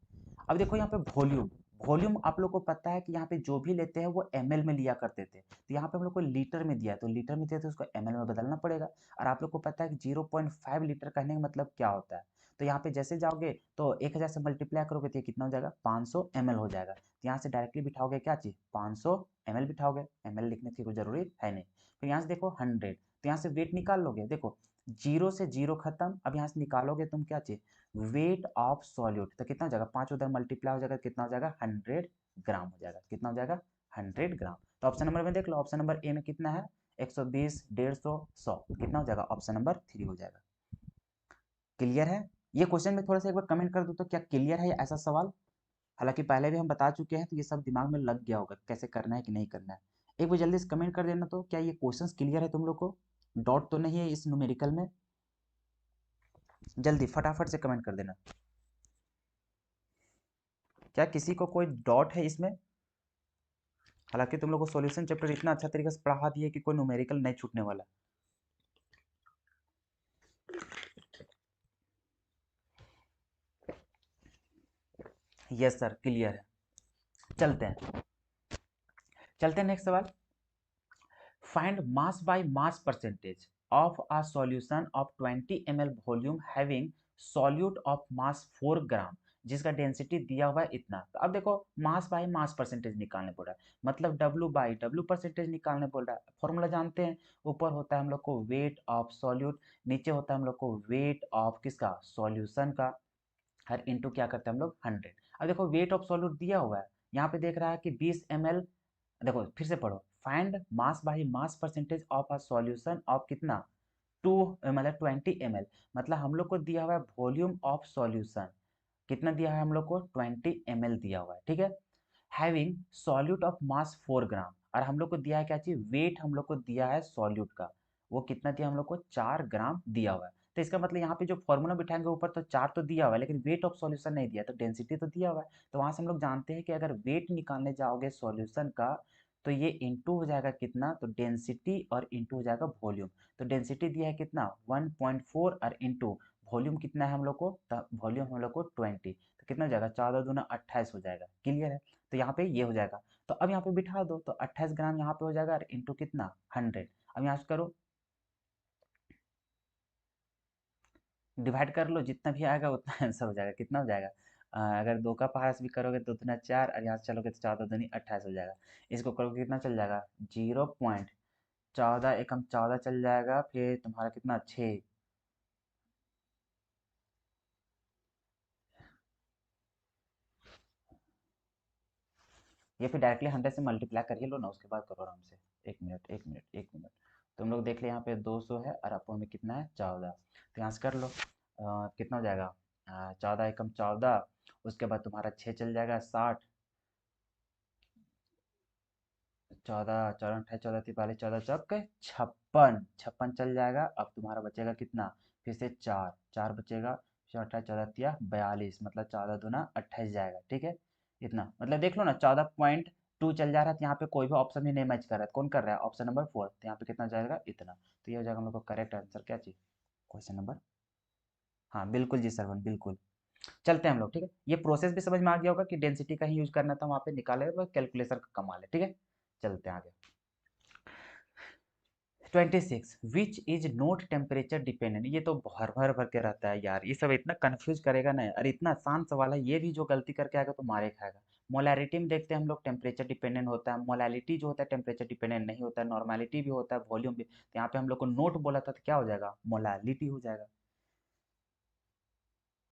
S1: अब देखो यहाँ पे वॉल्यूम, वॉल्यूम आप लोग को पता है कि यहाँ पे जो भी लेते हैं वो ml में लिया करते थे, तो यहाँ पे हम लोग को लीटर में दिया है, तो लीटर में दिया तो उसको ml में बदलना पड़ेगा। और आप लोग को पता है कि 0.5 लीटर कहने का मतलब क्या होता है, तो यहाँ पे जैसे जाओगे तो 1000 से मल्टीप्लाई करोगे तो ये कितना हो जाएगा 500 ml हो जाएगा, तो यहाँ से डायरेक्टली बिठाओगे क्या चीज 500 ml बिठाओगे, ml लिखने की कोई जरूरी है नहीं। फिर यहाँ से देखो 100, तो यहाँ से वेट निकाल लोगे, देखो जीरो से जीरो खत्म, अब यहाँ से निकालोगे तुम क्या चीज वेट ऑफ सॉल्यूट, तो कितना हो जाएगा 5 उधर मल्टीप्लाई हो जाएगा, कितना हो जाएगा 100 ग्राम हो जाएगा, कितना हो जाएगा 100 ग्राम। तो ऑप्शन नंबर में देख लो, ऑप्शन नंबर ए में कितना है 120, 150, 100, कितना हो जाएगा ऑप्शन नंबर 3 हो जाएगा। क्लियर है? ये क्वेश्चन में थोड़ा सा एक बार कमेंट कर दो तो क्या क्लियर है ऐसा सवाल, हालांकि पहले भी हम बता चुके हैं तो ये सब दिमाग में लग गया होगा कैसे करना है कि नहीं करना है। एक बार जल्दी से कमेंट कर देना तो क्या ये क्वेश्चन क्लियर है तुम लोग को, डॉट तो नहीं है इस न्यूमेरिकल में, जल्दी फटाफट से कमेंट कर देना। क्या किसी को कोई डॉट है इसमें? हालांकि तुम लोग को सॉल्यूशन चैप्टर इतना अच्छा तरीके से पढ़ा दिया कि कोई न्यूमेरिकल नहीं छूटने वाला। यस सर क्लियर है। चलते हैं, चलते हैं नेक्स्ट सवाल। Find mass by mass percentage of a solution of 20 ml volume having solute of mass 4 ग्राम जिसका डेंसिटी दिया हुआ है इतना। तो अब देखो मास बाय मास परसेंटेज निकालने बोल रहा है, मतलब डब्ल्यू बाई डब्ल्यू परसेंटेज निकालने बोल रहा है। फॉर्मूला जानते हैं, ऊपर होता है हम लोग को वेट ऑफ सॉल्यूट, नीचे होता है हम लोग को वेट ऑफ किसका सॉल्यूशन का, हर इंटू क्या करते हैं हम लोग 100। अब देखो वेट ऑफ सॉल्यूट दिया हुआ है, यहाँ पे देख रहा है कि 20 ml, देखो फिर से पढ़ो, find mass by mass percentage of a solution of कितना 2 मतलब 20 ml, मतलब हम लोग को दिया हुआ है वॉल्यूम ऑफ सॉल्यूशन कितना दिया है हम लोग को 20 ml दिया हुआ है, ठीक है। हैविंग सॉल्यूट ऑफ मास 4 ग्राम, और हम लोग को दिया है क्या चीज वेट हम लोग को दिया है सॉल्यूट का, वो कितना दिया हम लोग को 4 ग्राम दिया हुआ है। तो इसका मतलब यहाँ पे जो फॉर्मूला बिठाएंगे ऊपर तो 4 तो दिया हुआ है लेकिन वेट ऑफ सॉल्यूशन नहीं दिया, तो डेंसिटी तो दिया हुआ है, तो वहां से हम लोग जानते हैं कि अगर वेट निकालने जाओगे सॉल्यूशन का तो ये इंटू हो जाएगा कितना, तो डेंसिटी और इंटू हो जाएगा वॉल्यूम। तो डेंसिटी दिया है कितना 1.4 और इंटू वॉल्यूम कितना है हम लोग को, वॉल्यूम हम लोग को 20, तो कितना हो जाएगा 14 दूना 28 हो जाएगा। क्लियर है? तो यहाँ पे ये हो जाएगा, तो अब यहाँ पे बिठा दो तो 28 ग्राम यहाँ पे हो जाएगा और इंटू कितना 100। अब यहाँ से करो डिवाइड कर लो, जितना भी आएगा उतना आंसर हो जाएगा, कितना हो जाएगा अगर 2 का पारस भी करोगे तो उतना 4 और यहाँ से चलोगे तो 14 दूनी 28 हो जाएगा। इसको करोगे कितना चल जाएगा 0.14 एकम 14 चल जाएगा, फिर तुम्हारा कितना 6, ये फिर डायरेक्टली 100 से मल्टीप्लाई कर ही लो ना, उसके बाद करो आराम से। एक मिनट एक मिनट एक मिनट, तुम लोग देख ले यहाँ पे 200 है और अपोन में कितना है 14, तो यहाँ से कर लो कितना हो जाएगा 14 एकम 14, उसके बाद तुम्हारा 6 चल जाएगा 60, 14 14 28 14 43 14 चौक 56, 56 चल जाएगा। अब तुम्हारा बचेगा कितना, फिर से 4 4 बचेगा, फिर 28 14 तिया 42, मतलब 14 दूना 28 जाएगा, ठीक है। इतना मतलब देख लो ना 14.2 चल जा रहा है, तो यहाँ पे कोई भी ऑप्शन ही नहीं मैच कर रहा है, कौन कर रहा है ऑप्शन नंबर 4, तो यहाँ पे कितना जाएगा इतना, तो ये हो जाएगा हम लोग को करेक्ट आंसर क्या चाहिए क्वेश्चन नंबर। हाँ बिल्कुल जी सरवन बिल्कुल। चलते हैं हम लोग, ठीक है। ये प्रोसेस भी समझ में आ गया होगा कि डेंसिटी का ही यूज करना था, वहाँ पे निकाले कैलकुलेशन का कमाल है, ठीक है। चलते हैं आगे। 26 which is not temperature dependent. ये तो भर भर भर के रहता है यार, ये सब इतना कंफ्यूज करेगा ना, अरे इतना आसान सवाल है, ये भी जो गलती करके आएगा तो मारे खाएगा। मोलैलिटी में देखते हैं हम लोग टेम्परेचर डिपेंडेंट होता है, मोलैलिटी जो होता है टेम्परेचर डिपेंडेंट नहीं होता है, नॉर्मेलिटी भी होता है, वॉल्यूम भी। तो यहाँ पे हम लोग को नोट बोला था तो क्या हो जाएगा, मोलैलिटी हो जाएगा।